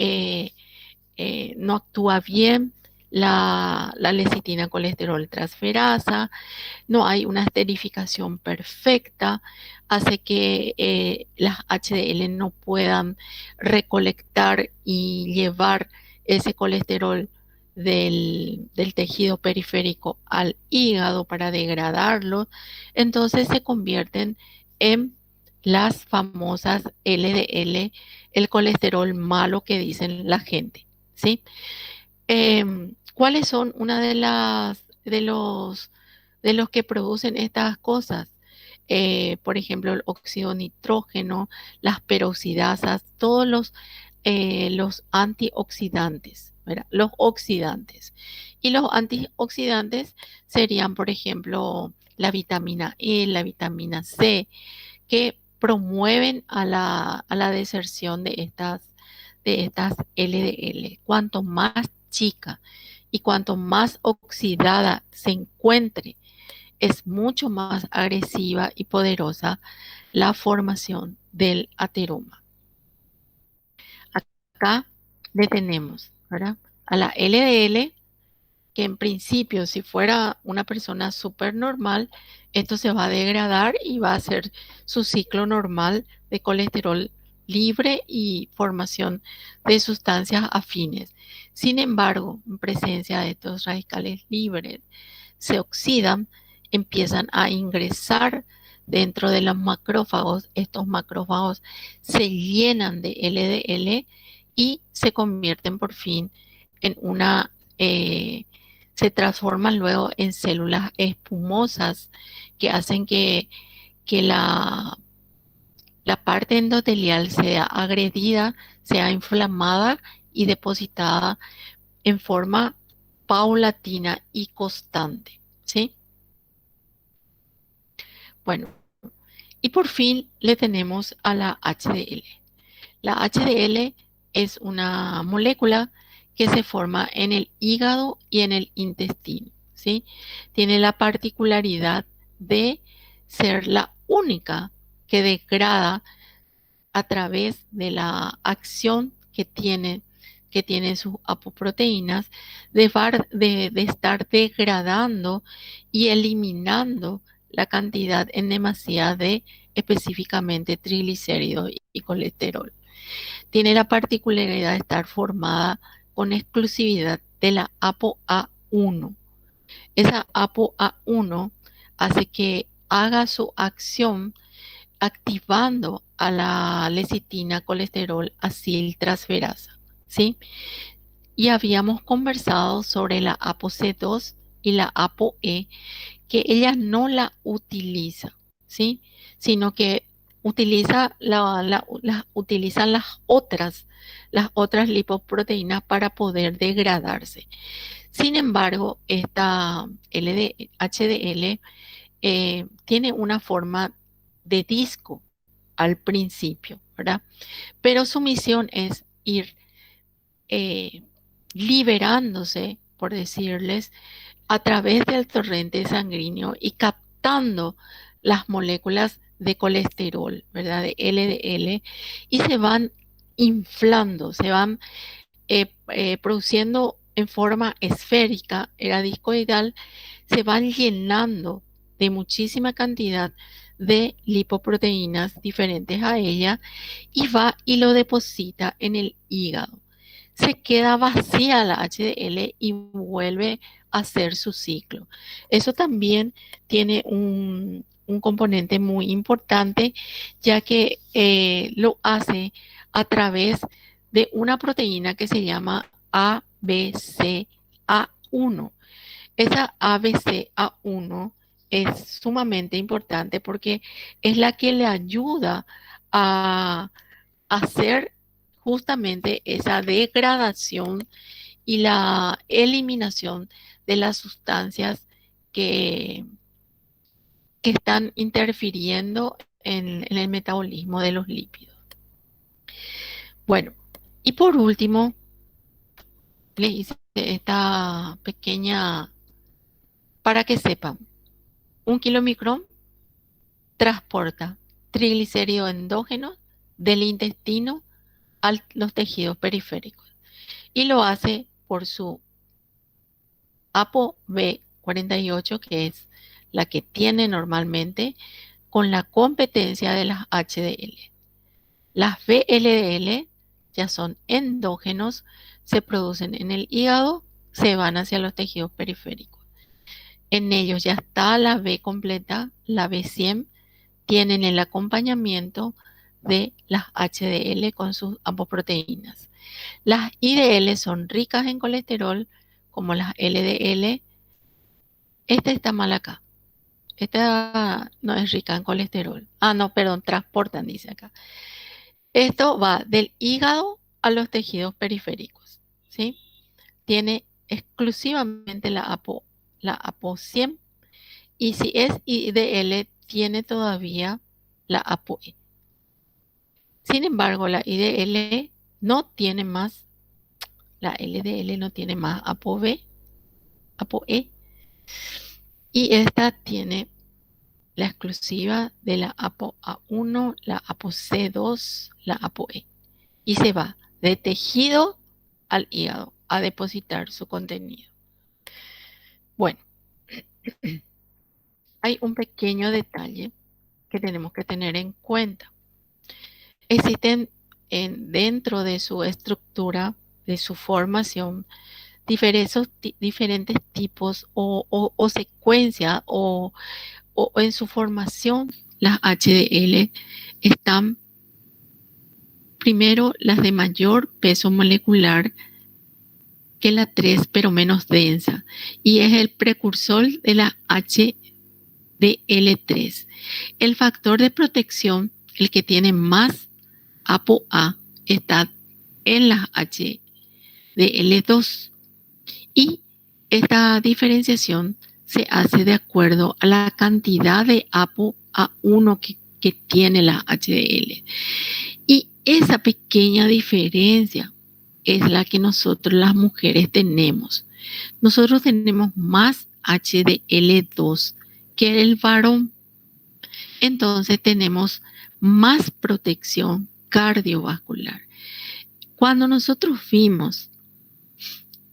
no actúa bien la lecitina colesterol transferasa, no hay una esterificación perfecta, hace que las HDL no puedan recolectar y llevar ese colesterol del tejido periférico al hígado para degradarlo, entonces se convierten en las famosas LDL, el colesterol malo que dicen la gente, ¿sí? ¿Cuáles son una de los que producen estas cosas? Por ejemplo, el óxido nitrógeno, las peroxidasas, todos los antioxidantes, ¿verdad? Los oxidantes. Y los antioxidantes serían, por ejemplo, la vitamina E, la vitamina C, que promueven a la deserción de estas LDL. Cuanto más chica y cuanto más oxidada se encuentre, es mucho más agresiva y poderosa la formación del ateroma. Acá le tenemos, ¿verdad? A la LDL, que en principio, si fuera una persona súper normal, esto se va a degradar y va a ser su ciclo normal de colesterol libre y formación de sustancias afines. Sin embargo, en presencia de estos radicales libres, se oxidan, empiezan a ingresar dentro de los macrófagos. Estos macrófagos se llenan de LDL y se convierten por fin en se transforman luego en células espumosas que hacen que la parte endotelial sea agredida, sea inflamada y depositada en forma paulatina y constante, ¿sí? Bueno, y por fin le tenemos a la HDL. La HDL es una molécula que se forma en el hígado y en el intestino, ¿sí? Tiene la particularidad de ser la única que degrada a través de la acción que tienen sus apoproteínas, de estar degradando y eliminando la cantidad en demasía de específicamente triglicéridos y colesterol. Tiene la particularidad de estar formada con exclusividad de la ApoA1. Esa ApoA1 hace que haga su acción activando a la lecitina colesterol aciltransferasa, ¿sí? Y habíamos conversado sobre la ApoC2 y la ApoE, que ella no la utiliza, ¿sí? Sino que utilizan las otras lipoproteínas para poder degradarse. Sin embargo, esta HDL tiene una forma de disco al principio, ¿verdad? Pero su misión es ir eh, liberándose, por decirles, a través del torrente sanguíneo y captando las moléculas de colesterol, ¿verdad? De LDL, y se van inflando, se van produciendo en forma esférica, era discoidal, se van llenando de muchísima cantidad de lipoproteínas diferentes a ella y va y lo deposita en el hígado. Se queda vacía la HDL y vuelve a hacer su ciclo. Eso también tiene un componente muy importante, ya que lo hace a través de una proteína que se llama ABCA1. Esa ABCA1 es sumamente importante porque es la que le ayuda a hacer justamente esa degradación y la eliminación de las sustancias que, que están interfiriendo en el metabolismo de los lípidos. Bueno, y por último, les hice esta pequeña, para que sepan, un kilomicrón transporta triglicéridos endógenos del intestino a los tejidos periféricos y lo hace por su ApoB48, que es la que tiene normalmente, con la competencia de las HDL. Las VLDL ya son endógenos, se producen en el hígado, se van hacia los tejidos periféricos. En ellos ya está la B completa, la B100, tienen el acompañamiento de las HDL con sus apoproteínas. Las IDL son ricas en colesterol, como las LDL. Esta está mal acá. Esta no es rica en colesterol. Ah, no, perdón, transportan, dice acá. Esto va del hígado a los tejidos periféricos, ¿sí? Tiene exclusivamente la ApoC100, y si es IDL, tiene todavía la ApoE. Sin embargo, la IDL no tiene más, la LDL no tiene más ApoB, ApoE, y esta tiene la exclusiva de la ApoA1, la ApoC2, la ApoE. Y se va de tejido al hígado a depositar su contenido. Bueno, hay un pequeño detalle que tenemos que tener en cuenta. Existen dentro de su estructura, de su formación, diferentes tipos o secuencias o en su formación. Las HDL están primero las de mayor peso molecular que la 3, pero menos densa, y es el precursor de la HDL3. El factor de protección, el que tiene más ApoA, está en las HDL2, y esta diferenciación se hace de acuerdo a la cantidad de ApoA1 que tiene la HDL. Y esa pequeña diferencia es la que nosotros las mujeres tenemos. Nosotros tenemos más HDL2 que el varón. Entonces tenemos más protección cardiovascular. Cuando nosotros vimos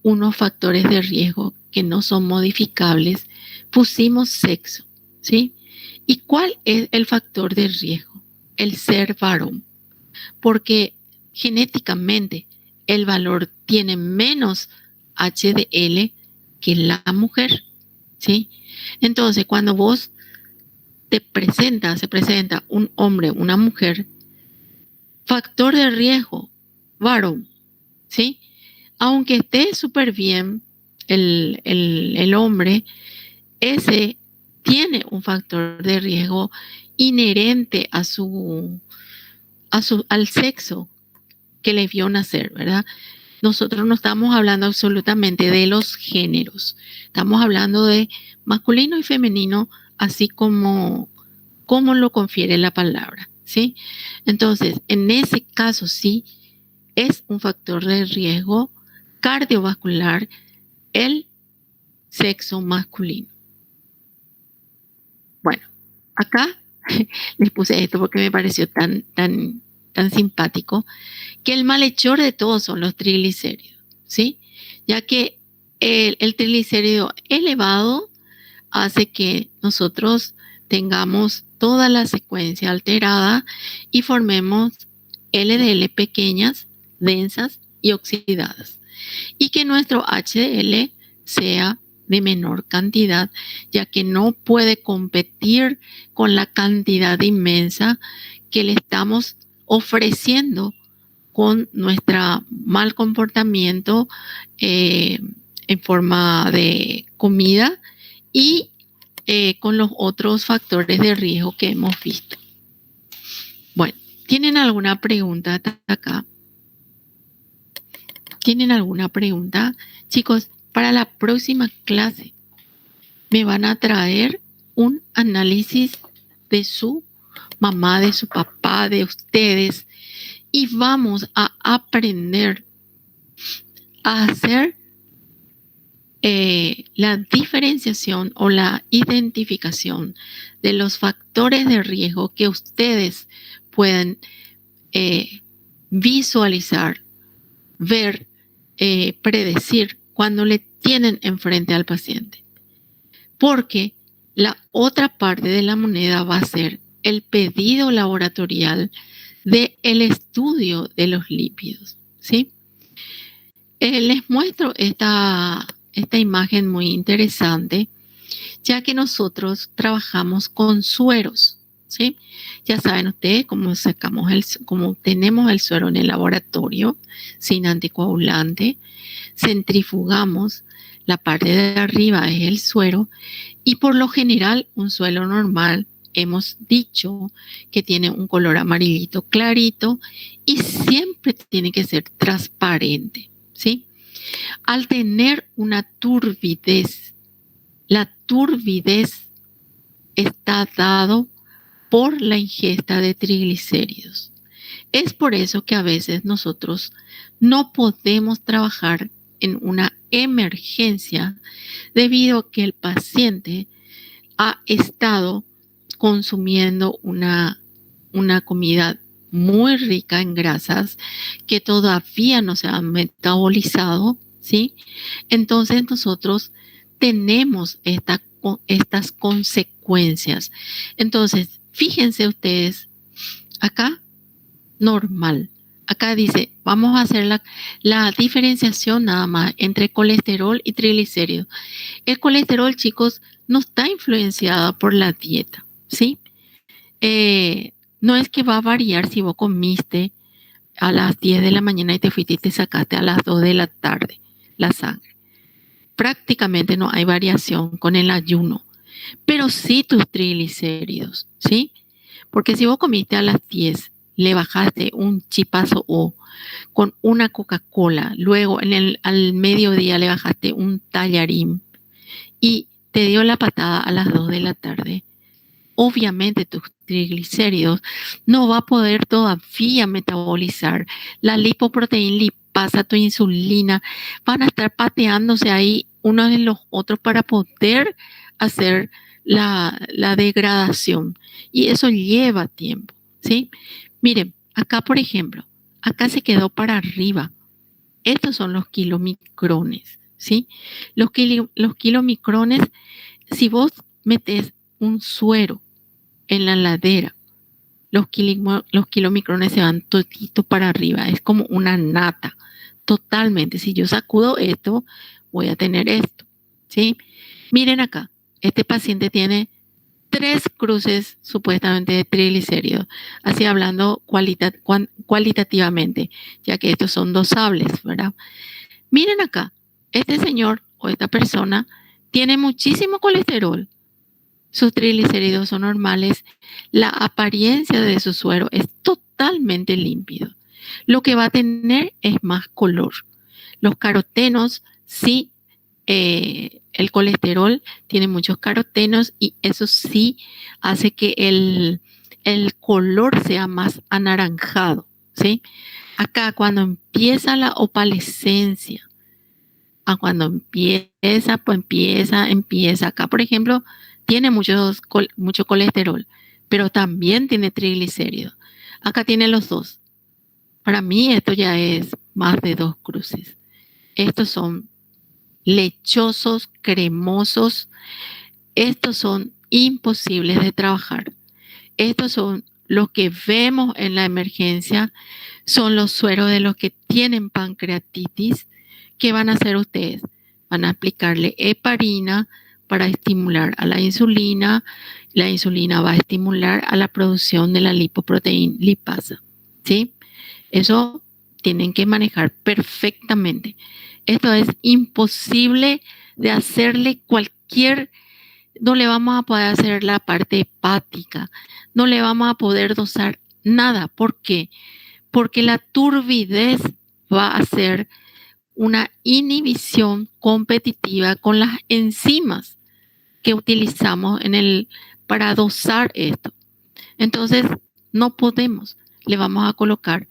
unos factores de riesgo que no son modificables, pusimos sexo, ¿sí? ¿Y cuál es el factor de riesgo? El ser varón. Porque genéticamente el valor tiene menos HDL que la mujer, ¿sí? Entonces, cuando vos se presenta un hombre, una mujer, factor de riesgo, varón, ¿sí? Aunque esté súper bien el hombre, ese tiene un factor de riesgo inherente al sexo que le vio nacer, ¿verdad? Nosotros no estamos hablando absolutamente de los géneros, estamos hablando de masculino y femenino, así como lo confiere la palabra, ¿sí? Entonces, en ese caso sí es un factor de riesgo cardiovascular el sexo masculino. Bueno, acá les puse esto porque me pareció tan simpático, que el malhechor de todos son los triglicéridos, ¿sí? Ya que el triglicérido elevado hace que nosotros tengamos toda la secuencia alterada y formemos LDL pequeñas, densas y oxidadas. Y que nuestro HDL sea de menor cantidad, ya que no puede competir con la cantidad inmensa que le estamos ofreciendo con nuestro mal comportamiento en forma de comida y con los otros factores de riesgo que hemos visto. Bueno, ¿tienen alguna pregunta hasta acá? ¿Tienen alguna pregunta? Chicos, para la próxima clase me van a traer un análisis de su mamá, de su papá, de ustedes, y vamos a aprender a hacer la diferenciación o la identificación de los factores de riesgo que ustedes pueden visualizar, ver, predecir cuando le tienen enfrente al paciente. Porque la otra parte de la moneda va a ser el pedido laboratorial del estudio de los lípidos, ¿sí? Les muestro esta imagen muy interesante, ya que nosotros trabajamos con sueros, ¿sí? Ya saben ustedes cómo cómo tenemos el suero en el laboratorio, sin anticoagulante, centrifugamos, la parte de arriba es el suero, y por lo general un suero normal, hemos dicho que tiene un color amarillito clarito y siempre tiene que ser transparente, ¿sí? Al tener una turbidez, la turbidez está dado por la ingesta de triglicéridos. Es por eso que a veces nosotros no podemos trabajar en una emergencia debido a que el paciente ha estado consumiendo una comida muy rica en grasas que todavía no se han metabolizado, ¿sí? Entonces nosotros tenemos estas consecuencias. Entonces, fíjense ustedes, acá, normal. Acá dice, vamos a hacer la diferenciación nada más entre colesterol y triglicéridos. El colesterol, chicos, no está influenciado por la dieta, ¿sí? No es que va a variar si vos comiste a las 10 de la mañana y te fuiste y te sacaste a las 2 de la tarde la sangre. Prácticamente no hay variación con el ayuno, pero sí tus triglicéridos, ¿sí? Porque si vos comiste a las 10, le bajaste un chipazo o con una Coca-Cola, luego al mediodía le bajaste un tallarín y te dio la patada a las 2 de la tarde, obviamente tus triglicéridos no va a poder todavía metabolizar la lipoproteína lipasa, tu insulina, van a estar pateándose ahí unos de los otros para poder hacer la degradación. Y eso lleva tiempo, ¿sí? Miren, acá por ejemplo, acá se quedó para arriba. Estos son los kilomicrones, ¿sí? Los kilomicrones, si vos metes un suero en la ladera, los kilomicrones se van todito para arriba. Es como una nata, totalmente. Si yo sacudo esto, voy a tener esto, ¿sí? Miren acá, este paciente tiene 3 cruces supuestamente de triglicéridos, así hablando cualitativamente, ya que estos son dosables, ¿verdad? Miren acá, este señor o esta persona tiene muchísimo colesterol, sus triglicéridos son normales, la apariencia de su suero es totalmente límpido. Lo que va a tener es más color. Los carotenos, sí, el colesterol tiene muchos carotenos y eso sí hace que el color sea más anaranjado, ¿sí? Acá cuando empieza la opalescencia, cuando empieza, pues empieza. Acá, por ejemplo, tiene mucho colesterol, pero también tiene triglicéridos. Acá tiene los dos. Para mí esto ya es más de 2 cruces. Estos son lechosos, cremosos. Estos son imposibles de trabajar. Estos son los que vemos en la emergencia, son los sueros de los que tienen pancreatitis. ¿Qué van a hacer ustedes? Van a aplicarle heparina para estimular a la insulina va a estimular a la producción de la lipoproteína lipasa, ¿sí? Eso tienen que manejar perfectamente. Esto es imposible de hacerle no le vamos a poder hacer la parte hepática, no le vamos a poder dosar nada. ¿Por qué? Porque la turbidez va a ser una inhibición competitiva con las enzimas que utilizamos para dosar esto. Entonces, no podemos. Le vamos a colocar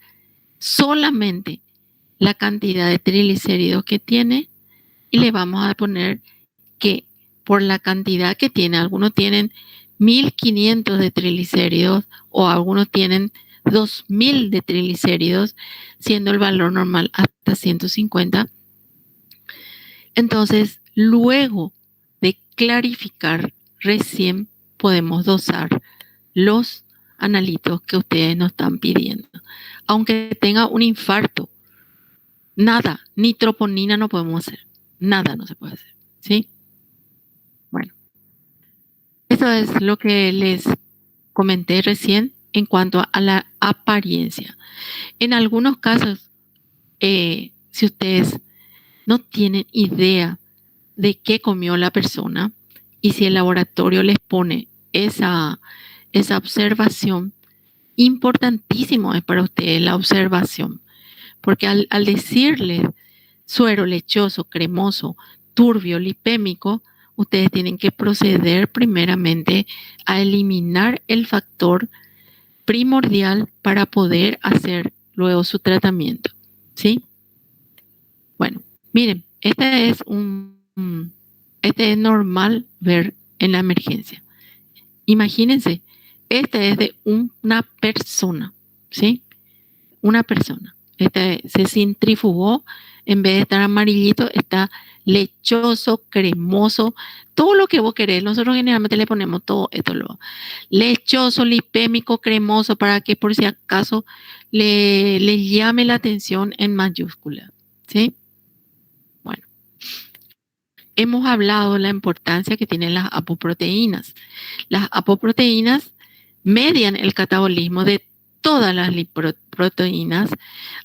solamente la cantidad de triglicéridos que tiene y le vamos a poner que por la cantidad que tiene, algunos tienen 1500 de triglicéridos o algunos tienen 2000 de triglicéridos, siendo el valor normal hasta 150. Entonces, luego de clarificar, recién podemos dosar los analitos que ustedes nos están pidiendo. Aunque tenga un infarto, nada, ni troponina no podemos hacer. Nada no se puede hacer, ¿sí? Bueno, eso es lo que les comenté recién en cuanto a la apariencia. En algunos casos, si ustedes no tienen idea de qué comió la persona y si el laboratorio les pone esa observación, importantísimo es para ustedes la observación, porque al decirles suero lechoso, cremoso, turbio, lipémico, ustedes tienen que proceder primeramente a eliminar el factor primordial para poder hacer luego su tratamiento, ¿sí? Bueno, miren, este es normal ver en la emergencia. Imagínense, este es de una persona, ¿sí? Una persona. Este se centrifugó, en vez de estar amarillito, está lechoso, cremoso, todo lo que vos querés. Nosotros generalmente le ponemos todo esto, lechoso, lipémico, cremoso, para que por si acaso le llame la atención en mayúscula, ¿sí? Bueno, hemos hablado de la importancia que tienen las apoproteínas. Las apoproteínas median el catabolismo de todas las lipoproteínas,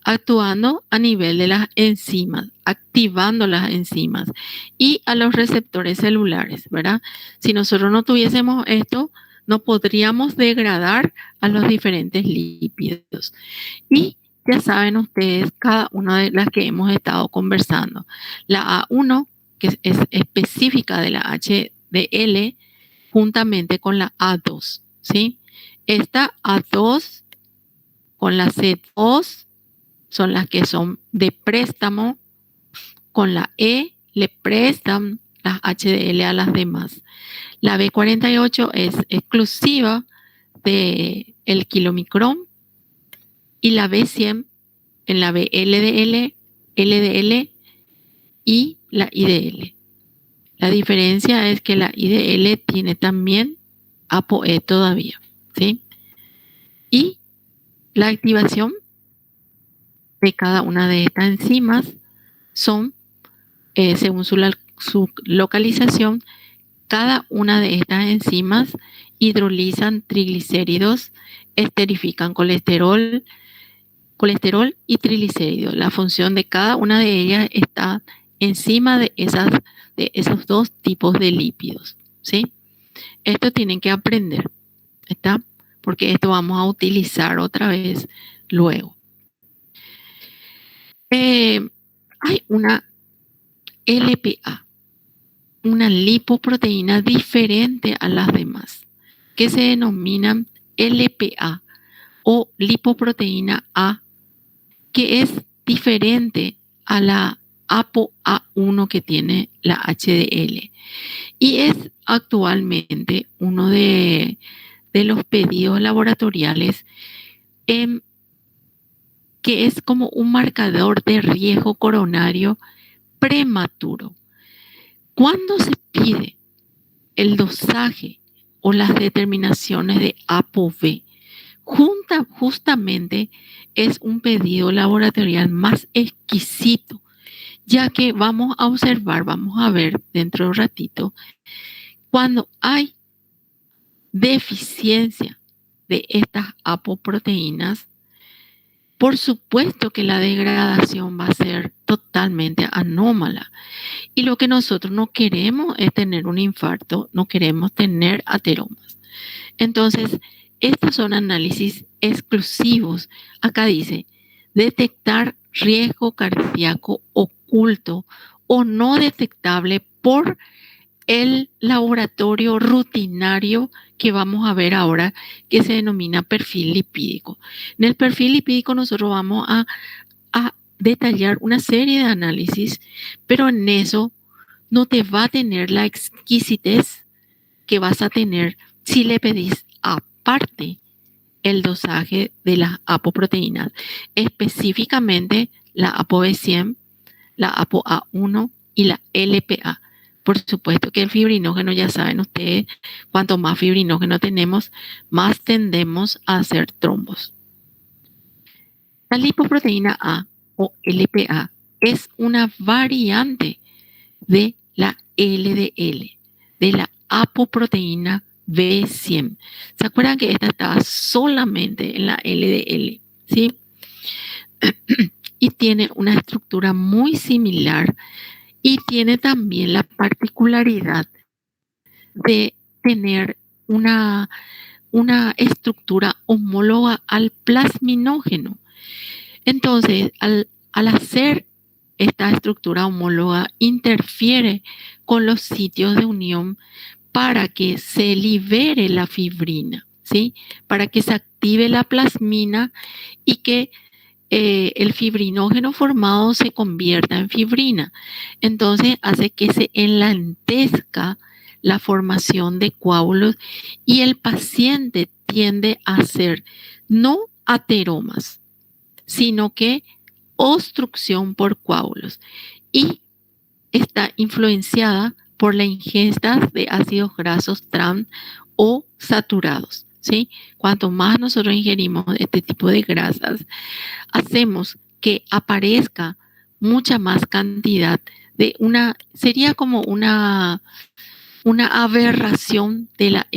actuando a nivel de las enzimas, activando las enzimas y a los receptores celulares, ¿verdad? Si nosotros no tuviésemos esto, no podríamos degradar a los diferentes lípidos. Y ya saben ustedes cada una de las que hemos estado conversando. La A1, que es específica de la HDL, juntamente con la A2, ¿sí? Esta A2 con la C2 son las que son de préstamo, con la E le prestan las HDL a las demás. La B48 es exclusiva del kilomicrón y la B100 en la BLDL, LDL y la IDL. La diferencia es que la IDL tiene también ApoE todavía, ¿sí? Y la activación de cada una de estas enzimas son, según su localización, cada una de estas enzimas hidrolizan triglicéridos, esterifican colesterol y triglicéridos. La función de cada una de ellas está encima de esos dos tipos de lípidos, ¿sí? Esto tienen que aprender, ¿está? Porque esto vamos a utilizar otra vez luego. Hay una LPA, una lipoproteína diferente a las demás, que se denominan LPA o lipoproteína A, que es diferente a la ApoA1 que tiene la HDL. Y es actualmente uno de los pedidos laboratoriales que es como un marcador de riesgo coronario prematuro. Cuando se pide el dosaje o las determinaciones de ApoB, justamente es un pedido laboratorial más exquisito, ya que vamos a observar, vamos a ver dentro de un ratito, cuando hay deficiencia de estas apoproteínas, por supuesto que la degradación va a ser totalmente anómala. Y lo que nosotros no queremos es tener un infarto, no queremos tener ateromas. Entonces, estos son análisis exclusivos. Acá dice, detectar riesgo cardíaco oculto o no detectable por el laboratorio rutinario que vamos a ver ahora, que se denomina perfil lipídico. En el perfil lipídico nosotros vamos a detallar una serie de análisis, pero en eso no te va a tener la exquisitez que vas a tener si le pedís aparte el dosaje de las apoproteínas, específicamente la ApoB100, la ApoA1 y la LPA. Por supuesto que el fibrinógeno, ya saben ustedes, cuanto más fibrinógeno tenemos, más tendemos a hacer trombos. La lipoproteína A o LPA es una variante de la LDL, de la apoproteína B100. ¿Se acuerdan que esta estaba solamente en la LDL? ¿Sí? Y tiene una estructura muy similar y tiene también la particularidad de tener una estructura homóloga al plasminógeno. Entonces, al hacer esta estructura homóloga, interfiere con los sitios de unión para que se libere la fibrina, ¿sí? Para que se active la plasmina y que el fibrinógeno formado se convierta en fibrina. Entonces hace que se enlentezca la formación de coágulos y el paciente tiende a hacer no ateromas, sino que obstrucción por coágulos, y está influenciada por la ingesta de ácidos grasos trans o saturados, ¿sí? Cuanto más nosotros ingerimos este tipo de grasas, hacemos que aparezca mucha más cantidad de sería como una aberración de la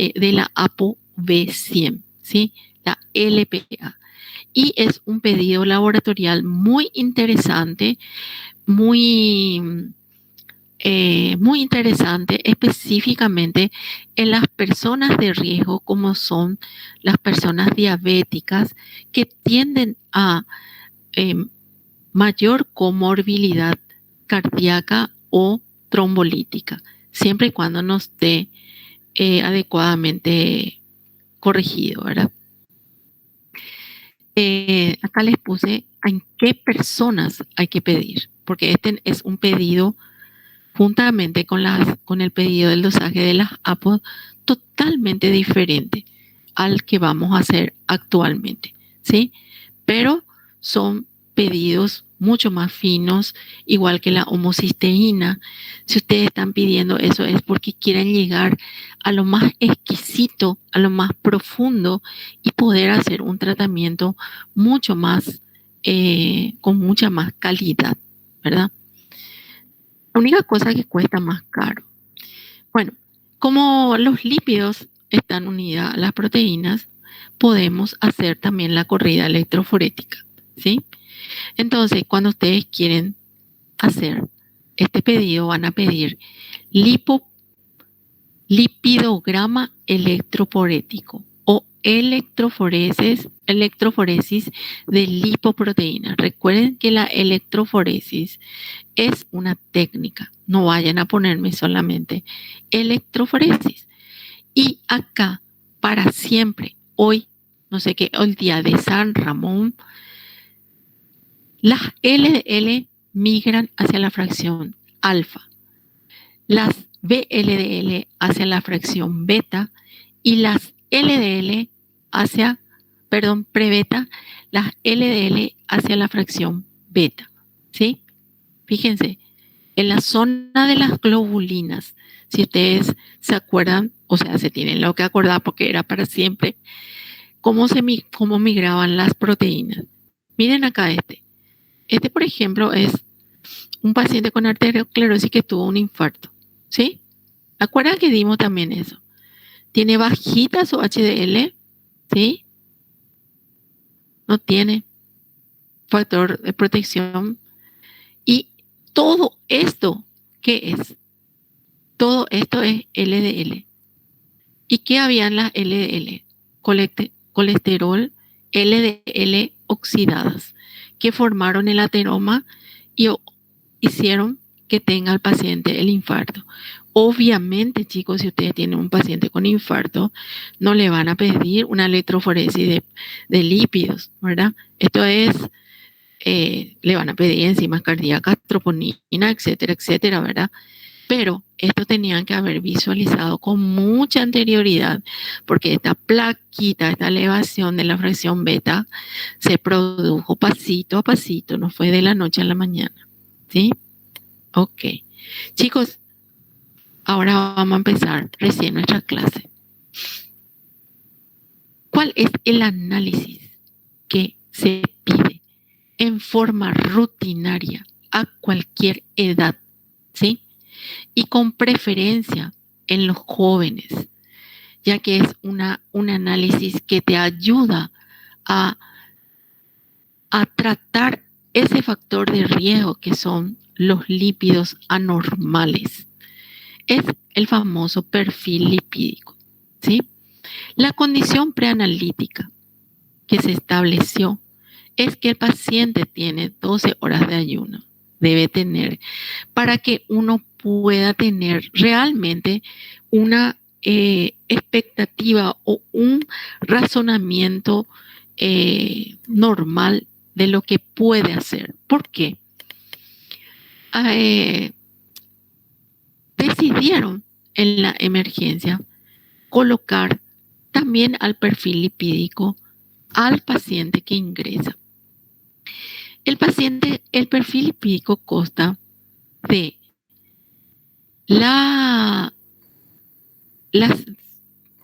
ApoB100, ¿sí? La LPA. Y es un pedido laboratorial muy interesante, muy interesante, específicamente en las personas de riesgo, como son las personas diabéticas, que tienden a mayor comorbilidad cardíaca o trombolítica, siempre y cuando no esté adecuadamente corregido, ¿verdad? Acá les puse en qué personas hay que pedir, porque este es un pedido juntamente con el pedido del dosaje de las APO totalmente diferente al que vamos a hacer actualmente, ¿sí? Pero son pedidos mucho más finos, igual que la homocisteína. Si ustedes están pidiendo eso es porque quieren llegar a lo más exquisito, a lo más profundo y poder hacer un tratamiento mucho más, con mucha más calidad, ¿verdad? La única cosa que cuesta más caro. Bueno, como los lípidos están unidos a las proteínas, podemos hacer también la corrida electroforética, ¿sí? Entonces, cuando ustedes quieren hacer este pedido, van a pedir lipidograma electroforético o electroforesis de lipoproteínas. Recuerden que la electroforesis es una técnica. No vayan a ponerme solamente electroforesis. Y acá, para siempre, hoy, no sé qué, el día de San Ramón, las LDL migran hacia la fracción alfa, las VLDL hacia la fracción beta y las LDL hacia, perdón, prebeta, las LDL hacia la fracción beta, ¿sí? Fíjense, en la zona de las globulinas, si ustedes se acuerdan, o sea, se tienen lo que acordar porque era para siempre, cómo migraban las proteínas. Miren acá Este, por ejemplo, es un paciente con arteriosclerosis que tuvo un infarto, ¿sí? ¿Acuerdan que dimos también eso? Tiene bajita su HDL, ¿sí? No tiene factor de protección. Y todo esto, ¿qué es? Todo esto es LDL. ¿Y qué había en las LDL? Colesterol, LDL oxidadas, que formaron el ateroma y hicieron que tenga el paciente el infarto. Obviamente, chicos, si ustedes tienen un paciente con infarto, no le van a pedir una electroforesis de lípidos, ¿verdad? Esto es, le van a pedir enzimas cardíacas, troponina, etcétera, etcétera, ¿verdad? Pero esto tenían que haber visualizado con mucha anterioridad, porque esta plaquita, esta elevación de la fracción beta, se produjo pasito a pasito, no fue de la noche a la mañana, ¿sí? Ok. Chicos, ahora vamos a empezar recién nuestra clase. ¿Cuál es el análisis que se pide en forma rutinaria a cualquier edad, ¿sí? Y con preferencia en los jóvenes, ya que es un análisis que te ayuda a tratar ese factor de riesgo que son los lípidos anormales. Es el famoso perfil lipídico, ¿sí? La condición preanalítica que se estableció es que el paciente tiene 12 horas de ayuno, debe tener, para que uno pueda tener realmente una expectativa o un razonamiento normal de lo que puede hacer. ¿Por qué? Decidieron en la emergencia colocar también al perfil lipídico al paciente que ingresa. El perfil lipídico consta de las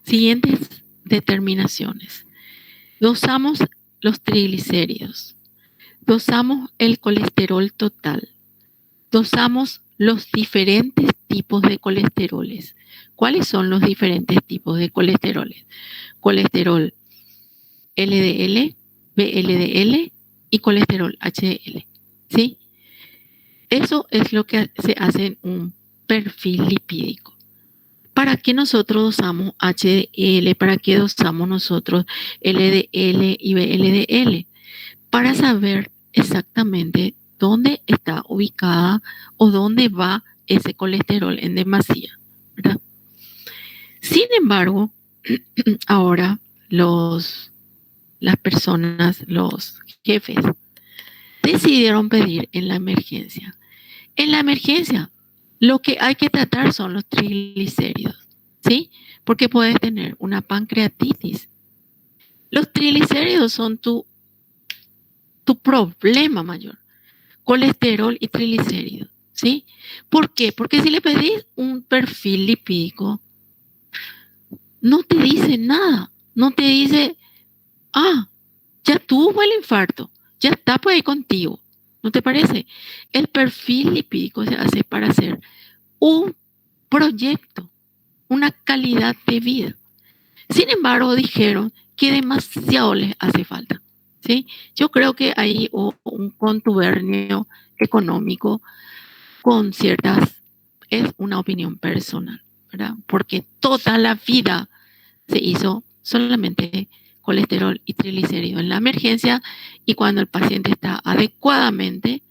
siguientes determinaciones. Dosamos los triglicéridos, dosamos el colesterol total, dosamos los diferentes tipos de colesteroles. ¿Cuáles son los diferentes tipos de colesteroles? Colesterol LDL, VLDL y colesterol HDL, ¿sí? Eso es lo que se hace en un perfil lipídico. ¿Para qué nosotros dosamos HDL? ¿Para qué dosamos nosotros LDL y VLDL? Para saber exactamente dónde está ubicada o dónde va ese colesterol en demasía, ¿verdad? Sin embargo, ahora las personas, los jefes, decidieron pedir en la emergencia. En la emergencia, lo que hay que tratar son los triglicéridos, ¿sí? Porque puedes tener una pancreatitis. Los triglicéridos son tu problema mayor. Colesterol y triglicéridos, ¿sí? ¿Por qué? Porque si le pedís un perfil lipídico, no te dice nada. No te dice, ya tuvo el infarto, ya está por ahí contigo. ¿No te parece? El perfil lipídico se hace para hacer un proyecto, una calidad de vida. Sin embargo, dijeron que demasiado les hace falta, ¿sí? Yo creo que hay un contubernio económico con ciertas, es una opinión personal, ¿verdad? Porque toda la vida se hizo solamente colesterol y triglicéridos en la emergencia y cuando el paciente está adecuadamente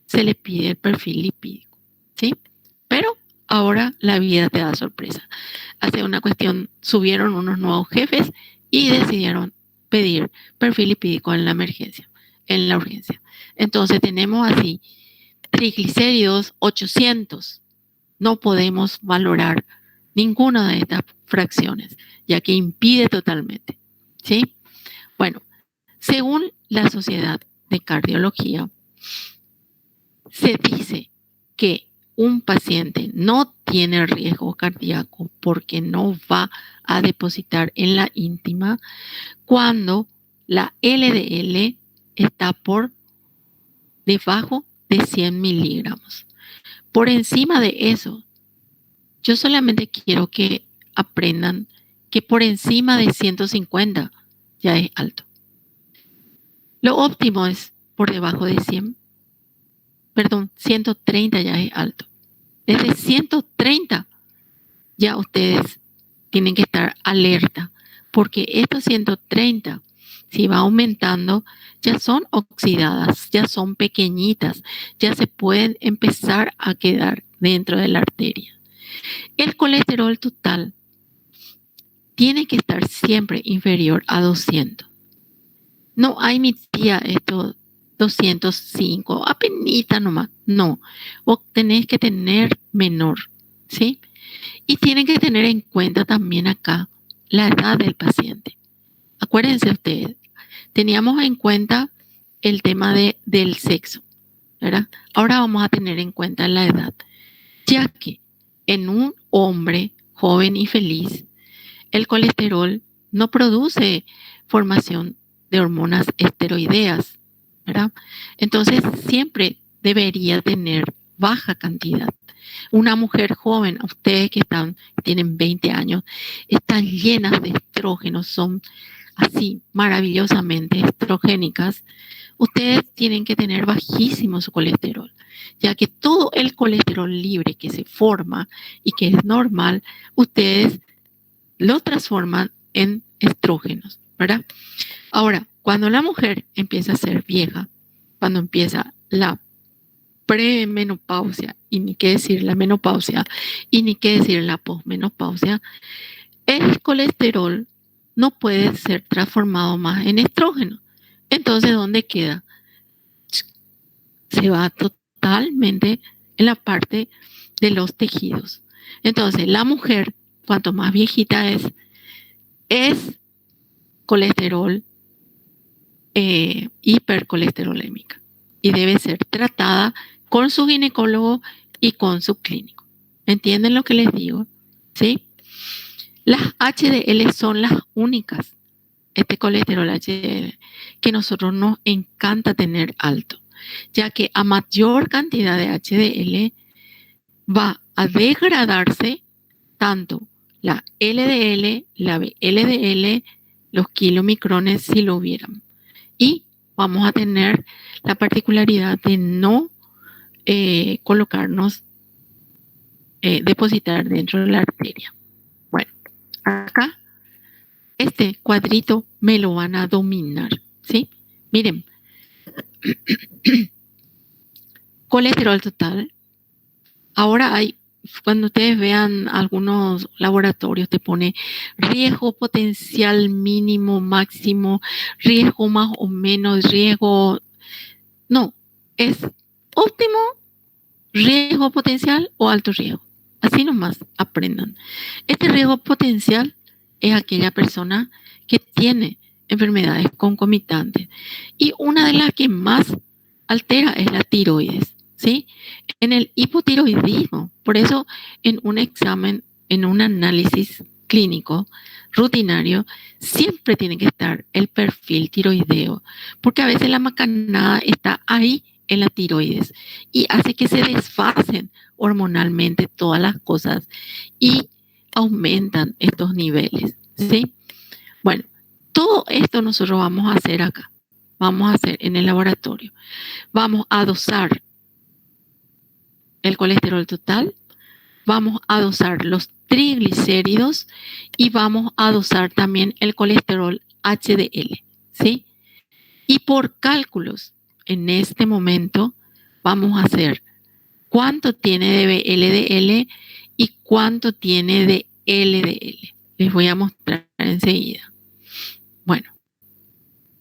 se le pide el perfil lipídico, ¿sí? Pero ahora la vida te da sorpresa. Hace una cuestión subieron unos nuevos jefes y decidieron pedir perfil lipídico en la emergencia, en la urgencia. Entonces tenemos así triglicéridos 800. No podemos valorar ninguna de estas fracciones, ya que impide totalmente, ¿sí? Bueno, según la Sociedad de Cardiología, se dice que un paciente no tiene riesgo cardíaco porque no va a depositar en la íntima cuando la LDL está por debajo de 100 miligramos. Por encima de eso, yo solamente quiero que aprendan que por encima de 150 ya es alto. Lo óptimo es por debajo de 130 ya es alto. Desde 130 ya ustedes tienen que estar alerta, porque estos 130, si va aumentando, ya son oxidadas, ya son pequeñitas, ya se pueden empezar a quedar dentro de la arteria. El colesterol total tiene que estar siempre inferior a 200. No hay, mi tía, esto 205, apenita nomás. No, vos tenés que tener menor, ¿sí? Y tienen que tener en cuenta también acá la edad del paciente. Acuérdense ustedes, teníamos en cuenta el tema del sexo, ¿verdad? Ahora vamos a tener en cuenta la edad, ya que en un hombre joven y feliz, el colesterol no produce formación de hormonas esteroideas, ¿verdad? Entonces siempre debería tener baja cantidad. Una mujer joven, ustedes que tienen 20 años, están llenas de estrógenos, son así maravillosamente estrogénicas. Ustedes tienen que tener bajísimo su colesterol, ya que todo el colesterol libre que se forma y que es normal, ustedes lo transforman en estrógenos, ¿verdad? Ahora, cuando la mujer empieza a ser vieja, cuando empieza la premenopausia, y ni qué decir la menopausia, y ni qué decir la posmenopausia, el colesterol no puede ser transformado más en estrógeno. Entonces, ¿dónde queda? Se va totalmente en la parte de los tejidos. Entonces, la mujer, cuanto más viejita es colesterol hipercolesterolémica y debe ser tratada con su ginecólogo y con su clínico. ¿Entienden lo que les digo? ¿Sí? Las HDL son las únicas, este colesterol HDL, que nosotros nos encanta tener alto, ya que a mayor cantidad de HDL va a degradarse tanto la LDL, la VLDL, los kilomicrones si lo hubieran. Y vamos a tener la particularidad de no colocarnos, depositar dentro de la arteria. Bueno, acá este cuadrito me lo van a dominar, ¿sí? Miren, colesterol total. Ahora cuando ustedes vean algunos laboratorios, te pone riesgo potencial mínimo, máximo, riesgo más o menos, riesgo. No, es óptimo, riesgo potencial o alto riesgo. Así nomás aprendan. Este riesgo potencial es aquella persona que tiene enfermedades concomitantes. Y una de las que más altera es la tiroides, ¿sí? En el hipotiroidismo, por eso en un examen, en un análisis clínico rutinario, siempre tiene que estar el perfil tiroideo, porque a veces la macanada está ahí en la tiroides y hace que se desfasen hormonalmente todas las cosas y aumentan estos niveles, ¿sí? Bueno, todo esto nosotros vamos a hacer acá, vamos a hacer en el laboratorio. Vamos a dosar el colesterol total, vamos a dosar los triglicéridos y vamos a dosar también el colesterol HDL, ¿sí? Y por cálculos, en este momento vamos a hacer cuánto tiene de VLDL y cuánto tiene de LDL. Les voy a mostrar enseguida. Bueno,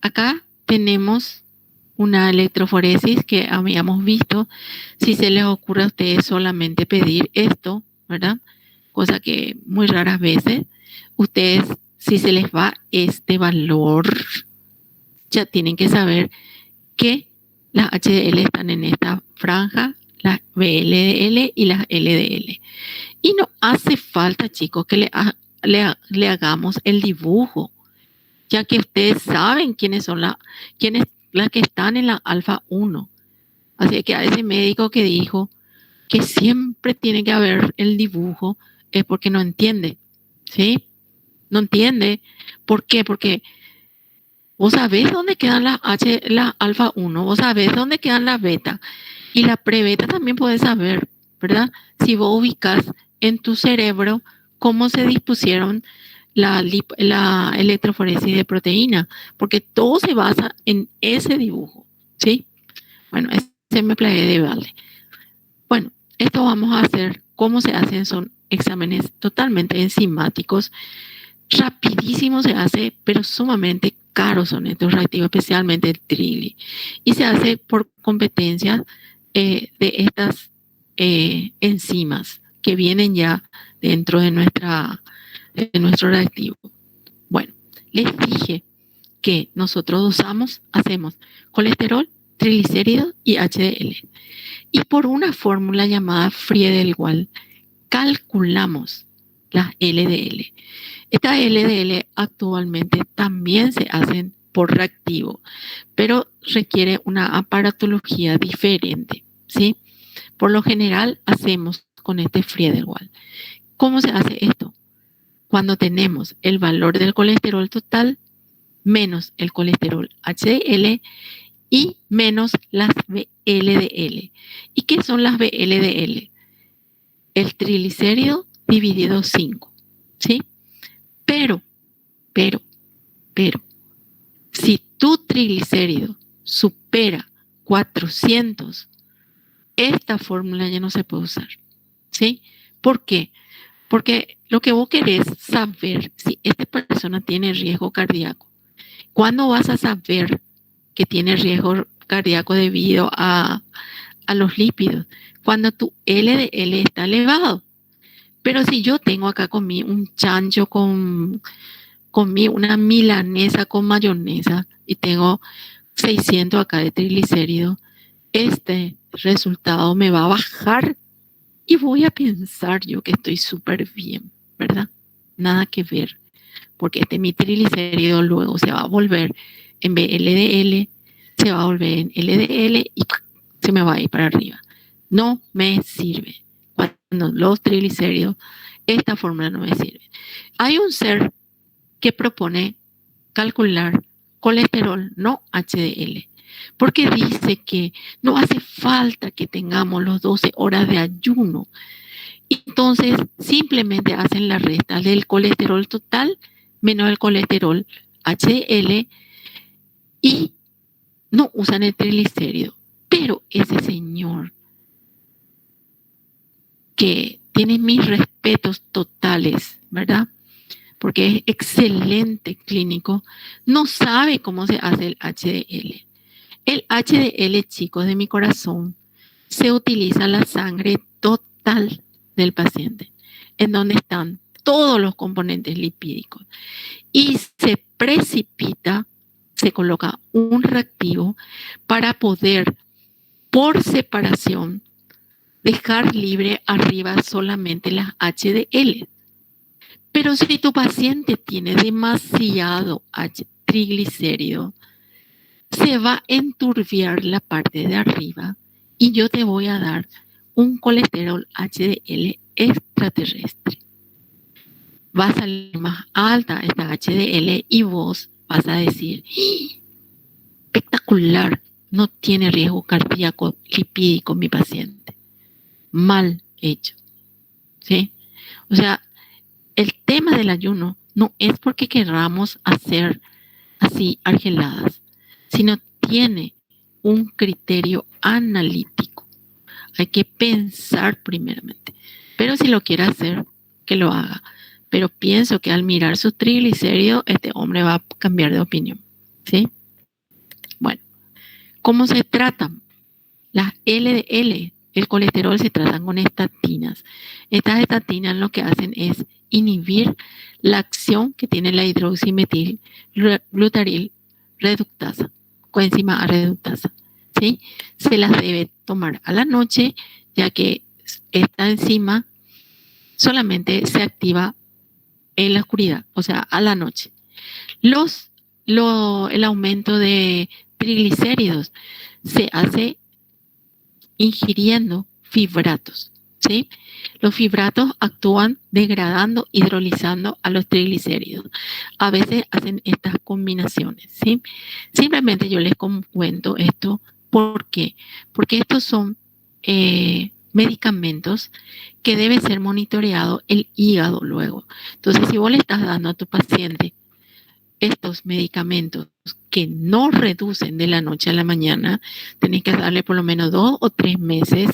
acá tenemos una electroforesis que habíamos visto. Si se les ocurre a ustedes solamente pedir esto, ¿verdad? Cosa que muy raras veces, ustedes, si se les va este valor, ya tienen que saber que las HDL están en esta franja, las VLDL y las LDL. Y no hace falta, chicos, que le hagamos el dibujo, ya que ustedes saben quiénes son las que están en la alfa 1. Así que a ese médico que dijo que siempre tiene que haber el dibujo es porque no entiende, ¿sí? No entiende. ¿Por qué? Porque vos sabés dónde quedan las alfa 1, vos sabés dónde quedan las beta. Y la prebeta también podés saber, ¿verdad? Si vos ubicas en tu cerebro cómo se dispusieron la electroforesis de proteína, porque todo se basa en ese dibujo, ¿sí? Bueno, ese me plagué de vale. Bueno, esto vamos a hacer, cómo se hacen son exámenes totalmente enzimáticos, rapidísimo se hace, pero sumamente caros son estos reactivos, especialmente el trili. Y se hace por competencia de estas enzimas que vienen ya dentro de nuestro reactivo. Bueno, les dije que nosotros hacemos colesterol, triglicéridos y HDL. Y por una fórmula llamada Friedel-Wald, calculamos las LDL. Estas LDL actualmente también se hacen por reactivo, pero requiere una aparatología diferente, ¿sí? Por lo general hacemos con este Friedel-Wald. ¿Cómo se hace esto? Cuando tenemos el valor del colesterol total menos el colesterol HDL y menos las VLDL. ¿Y qué son las VLDL? El triglicérido dividido 5, ¿sí? Pero, si tu triglicérido supera 400, esta fórmula ya no se puede usar, ¿sí? ¿Por qué? Porque lo que vos querés saber si esta persona tiene riesgo cardíaco. ¿Cuándo vas a saber que tiene riesgo cardíaco debido a los lípidos? Cuando tu LDL está elevado. Pero si yo tengo acá conmigo un chancho conmigo, una milanesa con mayonesa y tengo 600 acá de triglicéridos, este resultado me va a bajar y voy a pensar yo que estoy súper bien, ¿verdad? Nada que ver, porque mi triglicérido luego se va a volver en VLDL, se va a volver en LDL y se me va a ir para arriba. No me sirve. Cuando los triglicéridos, esta fórmula no me sirve. Hay un ser que propone calcular colesterol, no HDL, porque dice que no hace falta que tengamos los 12 horas de ayuno. Entonces, simplemente hacen la resta del colesterol total menos el colesterol HDL y no usan el triglicérido. Pero ese señor, que tiene mis respetos totales, ¿verdad? Porque es excelente clínico, no sabe cómo se hace el HDL. El HDL, chicos, de mi corazón, se utiliza la sangre total del paciente, en donde están todos los componentes lipídicos. Y se precipita, se coloca un reactivo para poder, por separación, dejar libre arriba solamente las HDL. Pero si tu paciente tiene demasiado triglicérido, se va a enturbiar la parte de arriba y yo te voy a dar un colesterol HDL extraterrestre. Va a salir más alta esta HDL y vos vas a decir, espectacular, no tiene riesgo cardíaco lipídico mi paciente. Mal hecho, ¿sí? O sea, el tema del ayuno no es porque queramos hacer así argeladas, sino tiene un criterio analítico. Hay que pensar primeramente. Pero si lo quiere hacer, que lo haga. Pero pienso que al mirar sus triglicéridos, este hombre va a cambiar de opinión, ¿sí? Bueno, ¿cómo se tratan? Las LDL, el colesterol, se tratan con estatinas. Estas estatinas lo que hacen es inhibir la acción que tiene la hidroximetil glutaril reductasa, coenzima A reductasa, ¿sí? Se las debe tomar a la noche, ya que esta enzima solamente se activa en la oscuridad, o sea, a la noche. El aumento de triglicéridos se hace ingiriendo fibratos, ¿sí? Los fibratos actúan degradando, hidrolizando a los triglicéridos. A veces hacen estas combinaciones, ¿sí? Simplemente yo les cuento esto. ¿Por qué? Porque estos son medicamentos que debe ser monitoreado el hígado luego. Entonces, si vos le estás dando a tu paciente estos medicamentos que no reducen de la noche a la mañana, tenés que darle por lo menos 2 o 3 meses,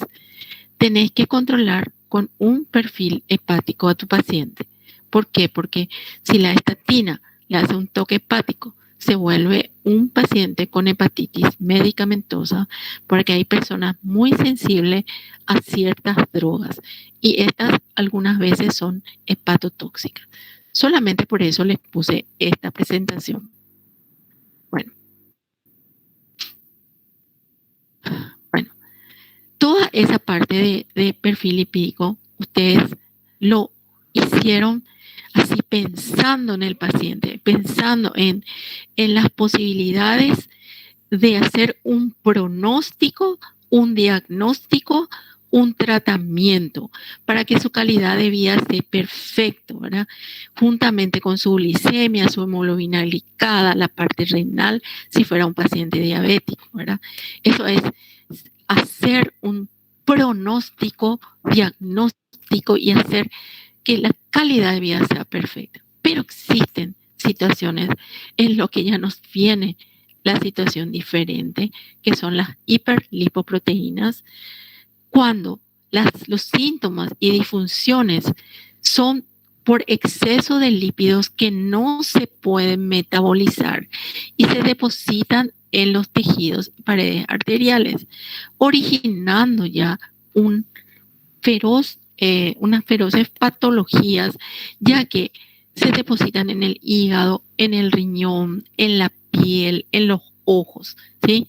tenés que controlar con un perfil hepático a tu paciente. ¿Por qué? Porque si la estatina le hace un toque hepático, se vuelve un paciente con hepatitis medicamentosa, porque hay personas muy sensibles a ciertas drogas y estas algunas veces son hepatotóxicas. Solamente por eso les puse esta presentación. Bueno, bueno, toda esa parte de perfil lipídico, ustedes lo hicieron así pensando en el paciente, pensando en las posibilidades de hacer un pronóstico, un diagnóstico, un tratamiento para que su calidad de vida esté perfecto, ¿verdad? Juntamente con su glicemia, su hemoglobina glicada, la parte renal, si fuera un paciente diabético, ¿verdad? Eso es hacer un pronóstico, diagnóstico y hacer que la calidad de vida sea perfecta. Pero existen situaciones en lo que ya nos viene la situación diferente, que son las hiperlipoproteínas, cuando los síntomas y disfunciones son por exceso de lípidos que no se pueden metabolizar y se depositan en los tejidos y paredes arteriales, originando ya unas feroces patologías, ya que se depositan en el hígado, en el riñón, en la piel, en los ojos, ¿sí?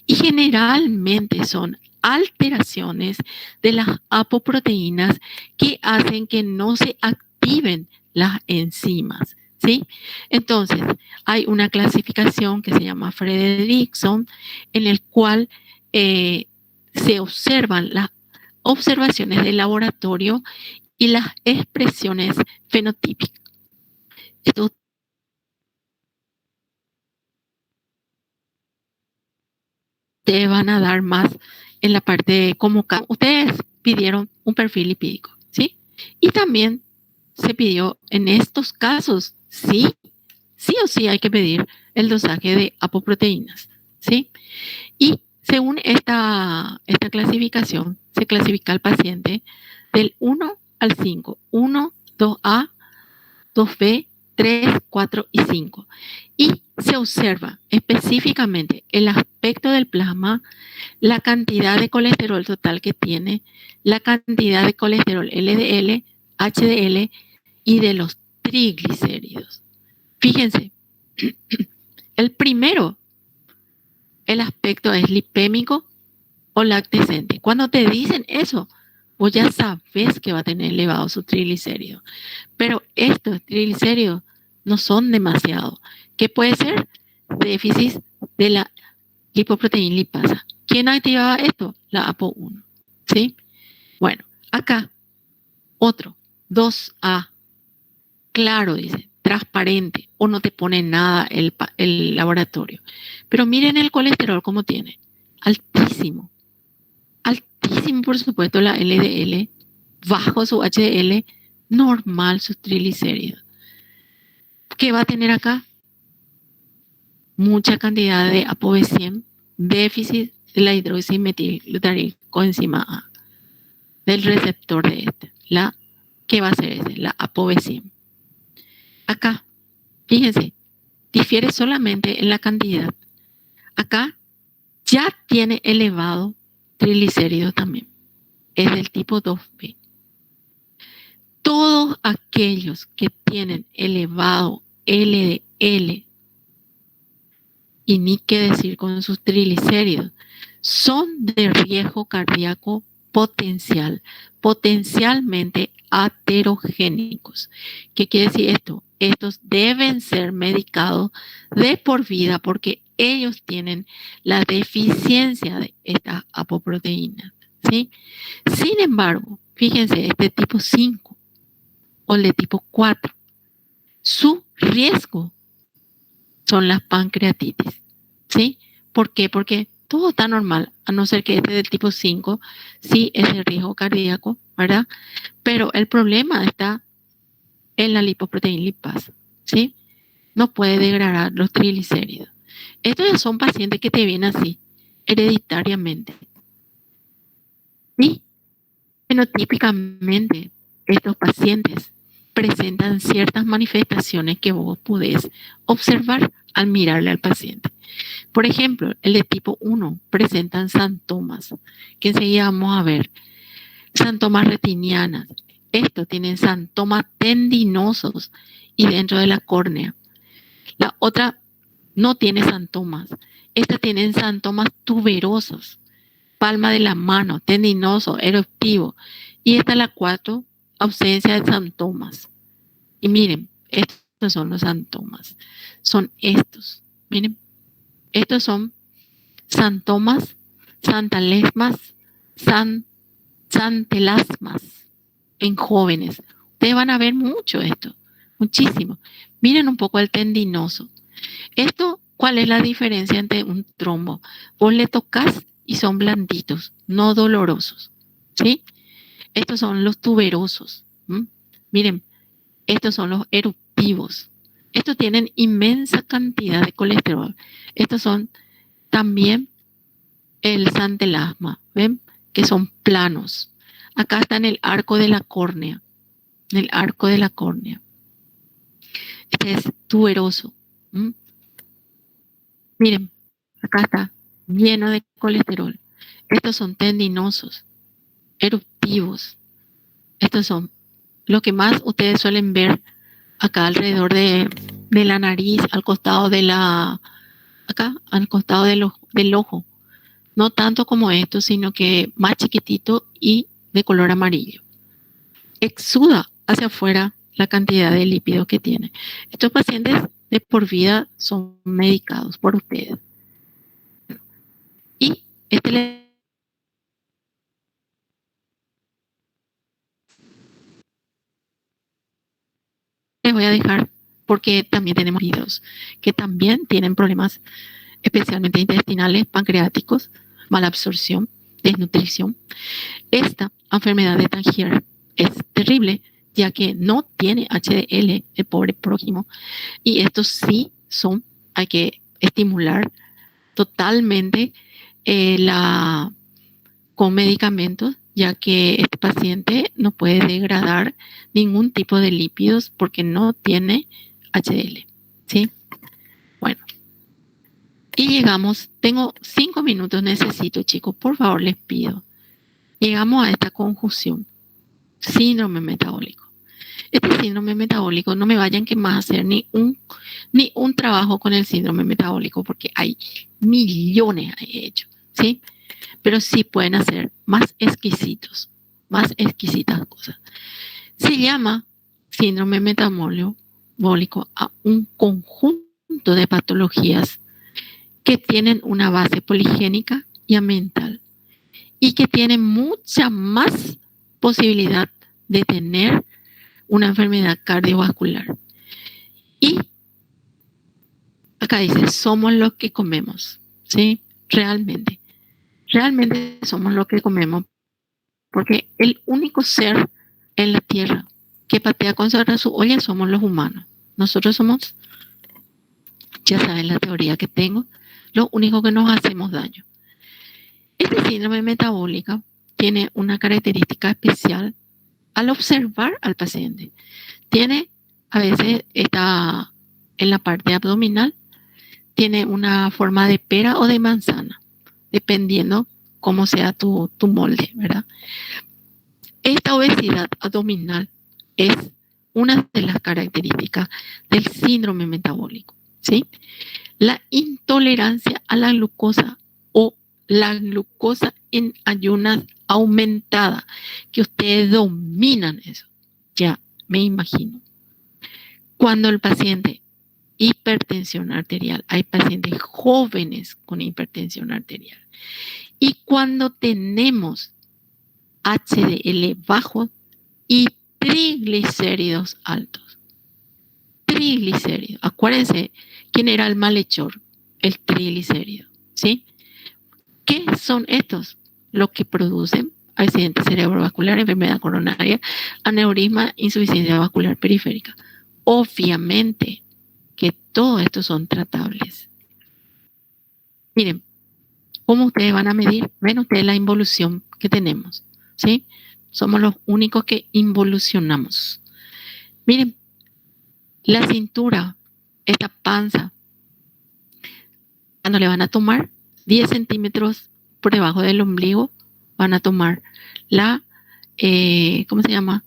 Y generalmente son alteraciones de las apoproteínas que hacen que no se activen las enzimas, ¿sí? Entonces, hay una clasificación que se llama Fredrickson, en el cual se observan las observaciones de laboratorio y las expresiones fenotípicas. Esto te van a dar más en la parte de cómo ustedes pidieron un perfil lipídico, ¿sí? Y también se pidió en estos casos, sí, sí o sí hay que pedir el dosaje de apoproteínas, ¿sí? Y según esta clasificación, se clasifica al paciente del 1 al 5, 1, 2A, 2B, 3, 4 y 5. Y se observa específicamente el aspecto del plasma, la cantidad de colesterol total que tiene, la cantidad de colesterol LDL, HDL y de los triglicéridos. Fíjense, el primero, el aspecto es lipémico o lactescente. Cuando te dicen eso, vos ya sabes que va a tener elevado su triglicérido. Pero estos triglicéridos no son demasiado. ¿Qué puede ser? Déficit de la lipoproteína lipasa. ¿Quién activaba esto? La APO1. ¿Sí? Bueno, acá otro, 2A, claro, dice, transparente, o no te pone nada el laboratorio. Pero miren el colesterol como tiene, altísimo, altísimo, por supuesto, la LDL, bajo su HDL, normal sus triglicéridos. ¿Qué va a tener acá? Mucha cantidad de ApoB100, déficit de la hidroximetilglutaril coenzima A, del receptor de este. ¿Qué va a ser ese? La ApoB100. Acá, fíjense, difiere solamente en la cantidad. Acá ya tiene elevado triglicéridos también. Es del tipo 2B. Todos aquellos que tienen elevado LDL, y ni qué decir con sus triglicéridos, son de riesgo cardíaco potencial, potencialmente aterogénicos. ¿Qué quiere decir esto? Estos deben ser medicados de por vida porque ellos tienen la deficiencia de estas apoproteínas, ¿sí? Sin embargo, fíjense, este tipo 5 o el de tipo 4, su riesgo son las pancreatitis, ¿sí? ¿Por qué? Porque todo está normal, a no ser que este del tipo 5 sí es de riesgo cardíaco, ¿verdad? Pero el problema está en la lipoproteína lipasa, ¿sí? No puede degradar los triglicéridos. Estos ya son pacientes que te vienen así, hereditariamente. ¿Sí? Fenotípicamente, estos pacientes presentan ciertas manifestaciones que vos podés observar al mirarle al paciente. Por ejemplo, el de tipo 1 presentan santomas, que enseguida vamos a ver. Santomas retinianas. Estos tienen santomas tendinosos y dentro de la córnea. La otra no tiene santomas. Estas tienen santomas tuberosos, palma de la mano, tendinoso, eruptivo. Y esta la 4, ausencia de santomas. Y miren, estos son los santomas. Son estos. Miren, estos son santomas, santalesmas, santelasmas en jóvenes. Ustedes van a ver mucho esto, muchísimo. Miren un poco el tendinoso. Esto, ¿cuál es la diferencia entre un trombo? Vos le tocas y son blanditos, no dolorosos, ¿sí? Estos son los tuberosos. Miren, estos son los eruptivos. Estos tienen inmensa cantidad de colesterol. Estos son también el santelasma, ¿ven? Que son planos. Acá está en el arco de la córnea. En el arco de la córnea. Este es tuberoso. Miren, acá está lleno de colesterol. Estos son tendinosos, eruptivos. Estos son lo que más ustedes suelen ver acá alrededor de la nariz, al costado de la, acá, al costado del ojo. No tanto como esto, sino que más chiquitito y de color amarillo. Exuda hacia afuera la cantidad de lípidos que tiene. Estos pacientes de por vida son medicados por ustedes. Y este les voy a dejar porque también tenemos videos que también tienen problemas especialmente intestinales, pancreáticos, mala absorción, desnutrición. Esta enfermedad de Tangier es terrible ya que no tiene HDL, el pobre prójimo, y estos sí son, hay que estimular totalmente con medicamentos, ya que este paciente no puede degradar ningún tipo de lípidos porque no tiene HDL, ¿sí? Bueno, y llegamos, tengo 5 minutos, necesito, chicos, por favor, les pido. Llegamos a esta conjunción, síndrome metabólico. Este síndrome metabólico, no me vayan que más a hacer ni un trabajo con el síndrome metabólico, porque hay millones hechos, ¿sí? Pero sí pueden hacer más exquisitas cosas. Se llama síndrome metabólico a un conjunto de patologías que tienen una base poligénica y ambiental y que tienen mucha más posibilidad de tener una enfermedad cardiovascular. Y acá dice, somos lo que comemos, ¿sí? Realmente somos lo que comemos, porque el único ser en la tierra que patea con su olla somos los humanos. Nosotros somos, ya saben la teoría que tengo, lo único que nos hacemos daño. Este síndrome metabólico tiene una característica especial al observar al paciente. Tiene, a veces está en la parte abdominal, tiene una forma de pera o de manzana, dependiendo cómo sea tu molde, ¿verdad? Esta obesidad abdominal es una de las características del síndrome metabólico, ¿sí? La intolerancia a la glucosa o la glucosa en ayunas aumentada, que ustedes dominan eso, ya me imagino. Cuando el paciente hipertensión arterial, hay pacientes jóvenes con hipertensión arterial, y cuando tenemos HDL bajo y triglicéridos altos. Triglicéridos. Acuérdense quién era el malhechor, el triglicérido, ¿sí? ¿Qué son estos? Lo que producen accidente cerebrovascular, enfermedad coronaria, aneurisma, insuficiencia vascular periférica. Obviamente que todos estos son tratables. Miren, ¿cómo ustedes van a medir? Ven ustedes la involución que tenemos, ¿sí? Somos los únicos que involucionamos. Miren, la cintura, esta panza, cuando le van a tomar 10 centímetros por debajo del ombligo, van a tomar ¿cómo se llama?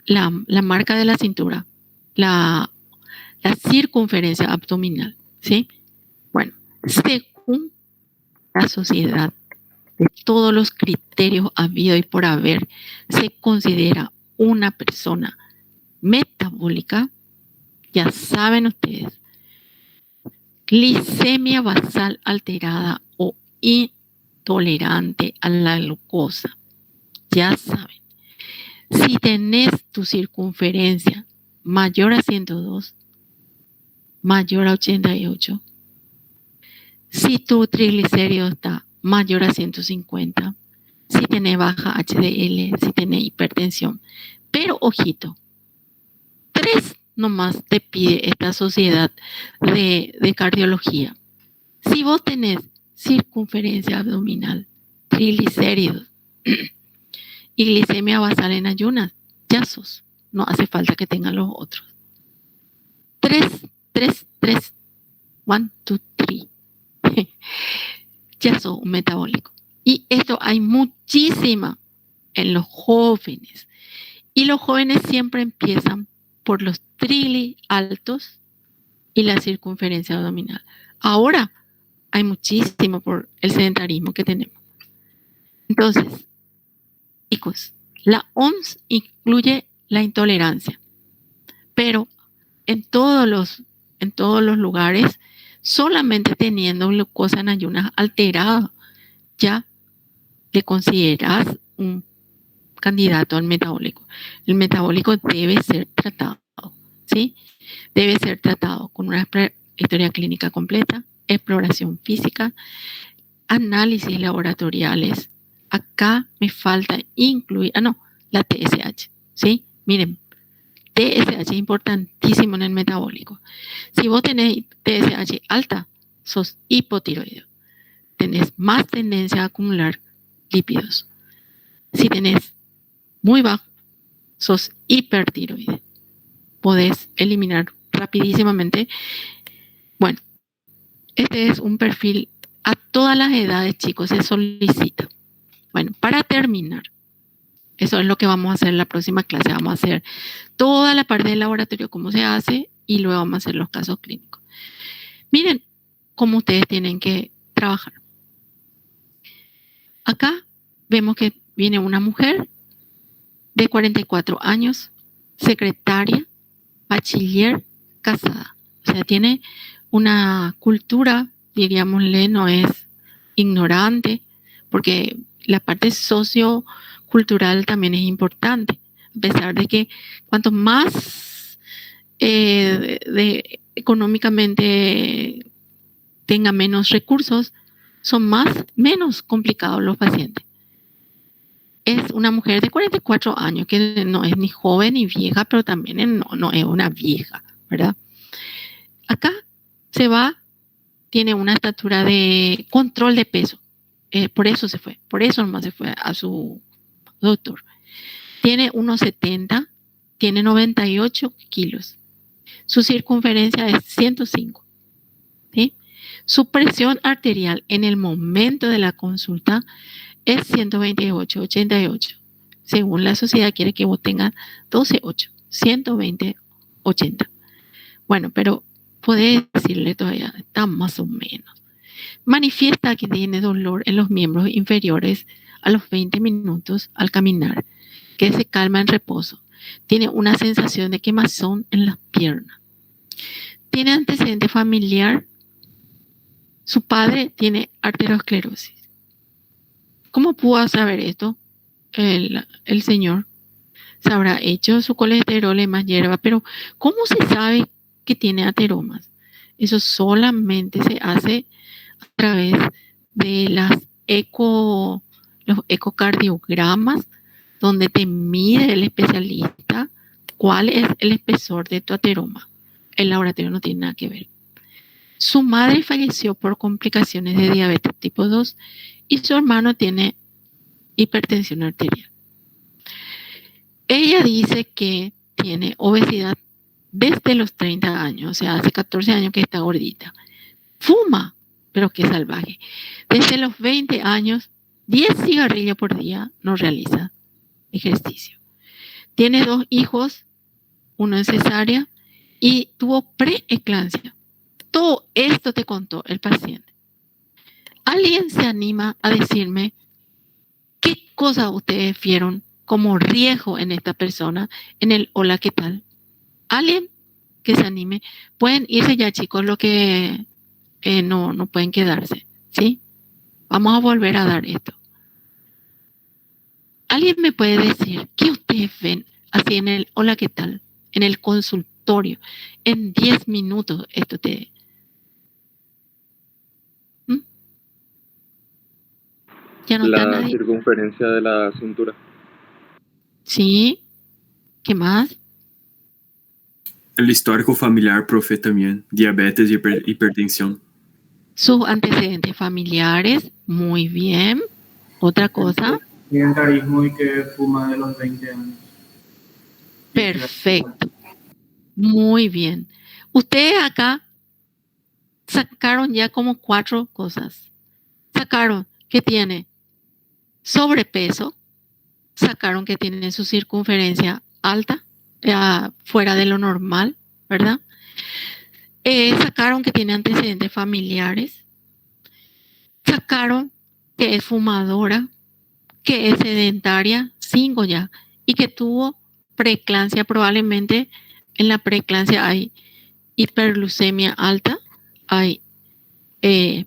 La marca de la cintura, la circunferencia abdominal, ¿sí? Bueno, según la sociedad, de todos los criterios habido y por haber, se considera una persona metabólica, ya saben ustedes, glicemia basal alterada o intolerante a la glucosa, ya saben. Si tenés tu circunferencia mayor a 102, mayor a 88, si tu triglicérido está mayor a 150, si tenés baja HDL, si tenés hipertensión. Pero ojito, 3 nomás te pide esta sociedad de cardiología. Si vos tenés circunferencia abdominal, triglicéridos y glicemia basal en ayunas, ya sos. No hace falta que tengan los otros. 3. 1, 2, 3. Ya sos un metabólico. Y esto hay muchísima en los jóvenes. Y los jóvenes siempre empiezan por los trigli altos y la circunferencia abdominal. Ahora hay muchísimo por el sedentarismo que tenemos. Entonces, chicos, la OMS incluye la intolerancia, pero en todos los lugares, solamente teniendo glucosa en ayunas alterada, ya le consideras un candidato al metabólico. El metabólico debe ser tratado, ¿sí? Debe ser tratado con una historia clínica completa, exploración física, análisis laboratoriales. Acá me falta incluir, la TSH, ¿sí? Miren, TSH es importantísimo en el metabólico. Si vos tenés TSH alta, sos hipotiroideo. Tenés más tendencia a acumular lípidos. Si tenés muy bajo, sos hipertiroide. Podés eliminar rapidísimamente. Bueno, este es un perfil a todas las edades, chicos, se solicita. Bueno, para terminar, eso es lo que vamos a hacer en la próxima clase. Vamos a hacer toda la parte del laboratorio, cómo se hace, y luego vamos a hacer los casos clínicos. Miren cómo ustedes tienen que trabajar. Acá vemos que viene una mujer de 44 años, secretaria, bachiller, casada. O sea, tiene una cultura, diríamosle, no es ignorante, porque la parte sociocultural también es importante, a pesar de que cuanto más económicamente tenga menos recursos, son menos complicados los pacientes. Es una mujer de 44 años, que no es ni joven ni vieja, pero también no es una vieja, ¿verdad? Acá tiene una estatura de control de peso. Por eso nomás se fue a su doctor. Tiene 1,70, tiene 98 kilos. Su circunferencia es 105. ¿Sí? Su presión arterial en el momento de la consulta es 128, 88. Según la sociedad quiere que vos tengas 12,8, 120, 80. Bueno, pero podés decirle todavía, está más o menos. Manifiesta que tiene dolor en los miembros inferiores a los 20 minutos al caminar, que se calma en reposo. Tiene una sensación de quemazón en las piernas. Tiene antecedente familiar. Su padre tiene arteriosclerosis. ¿Cómo pudo saber esto el señor? Se habrá hecho su colesterol en más hierba, pero ¿cómo se sabe que tiene ateromas? Eso solamente se hace a través de los ecocardiogramas, donde te mide el especialista cuál es el espesor de tu ateroma. El laboratorio no tiene nada que ver. Su madre falleció por complicaciones de diabetes tipo 2 y su hermano tiene hipertensión arterial. Ella dice que tiene obesidad desde los 30 años, o sea, hace 14 años que está gordita. Fuma, pero qué salvaje. Desde los 20 años, 10 cigarrillos por día, no realiza ejercicio. Tiene 2 hijos, uno en cesárea, y tuvo preeclampsia. Todo esto te contó el paciente. ¿Alguien se anima a decirme qué cosas ustedes vieron como riesgo en esta persona en el hola, ¿qué tal? ¿Alguien que se anime? Pueden irse ya, chicos, lo que no pueden quedarse, ¿sí? Vamos a volver a dar esto. ¿Alguien me puede decir qué ustedes ven así en el hola, ¿qué tal? En el consultorio, en 10 minutos, esto te... ¿Mm? Ya no está La nadie. circunferencia de la cintura. ¿Sí? ¿Qué más? El histórico familiar, profe, también. Diabetes y hipertensión. Sus antecedentes familiares, muy bien. Otra cosa. Sedentarismo y que fuma de los 20 años. Perfecto. Muy bien. Ustedes acá sacaron ya como 4 cosas. Sacaron que tiene sobrepeso, sacaron que tiene su circunferencia alta, fuera de lo normal, ¿verdad? Sacaron que tiene antecedentes familiares, sacaron que es fumadora, que es sedentaria, 5 ya, y que tuvo preeclampsia. Probablemente en la preeclampsia hay hiperglucemia alta, hay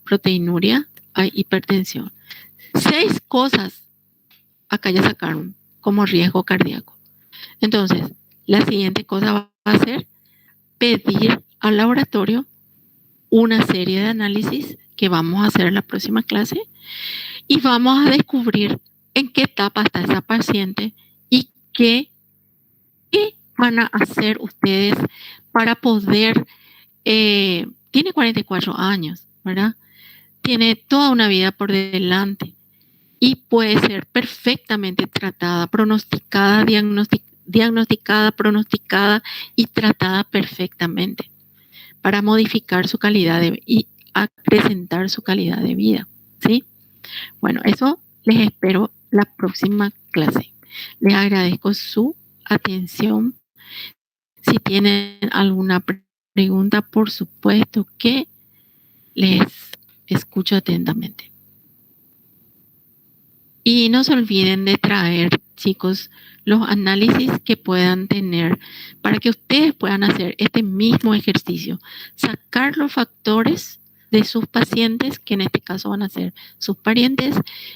proteinuria, hay hipertensión. 6 cosas acá ya sacaron como riesgo cardíaco. Entonces, la siguiente cosa va a ser pedir al laboratorio una serie de análisis que vamos a hacer en la próxima clase y vamos a descubrir en qué etapa está esa paciente y qué van a hacer ustedes para poder, tiene 44 años, ¿verdad? Tiene toda una vida por delante y puede ser perfectamente tratada, pronosticada, diagnosticada, pronosticada y tratada perfectamente para modificar su calidad y acrecentar su calidad de vida, ¿sí? Bueno, eso les espero la próxima clase. Les agradezco su atención. Si tienen alguna pregunta, por supuesto que les escucho atentamente. Y no se olviden de traer, chicos, los análisis que puedan tener para que ustedes puedan hacer este mismo ejercicio. Sacar los factores de sus pacientes, que en este caso van a ser sus parientes,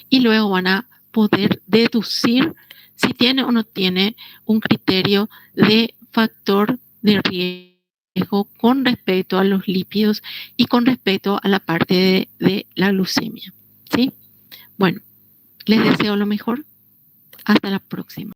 y luego van a poder deducir si tiene o no tiene un criterio de factor de riesgo con respecto a los lípidos y con respecto a la parte de la glucemia, ¿sí? Bueno, les deseo lo mejor. Hasta la próxima.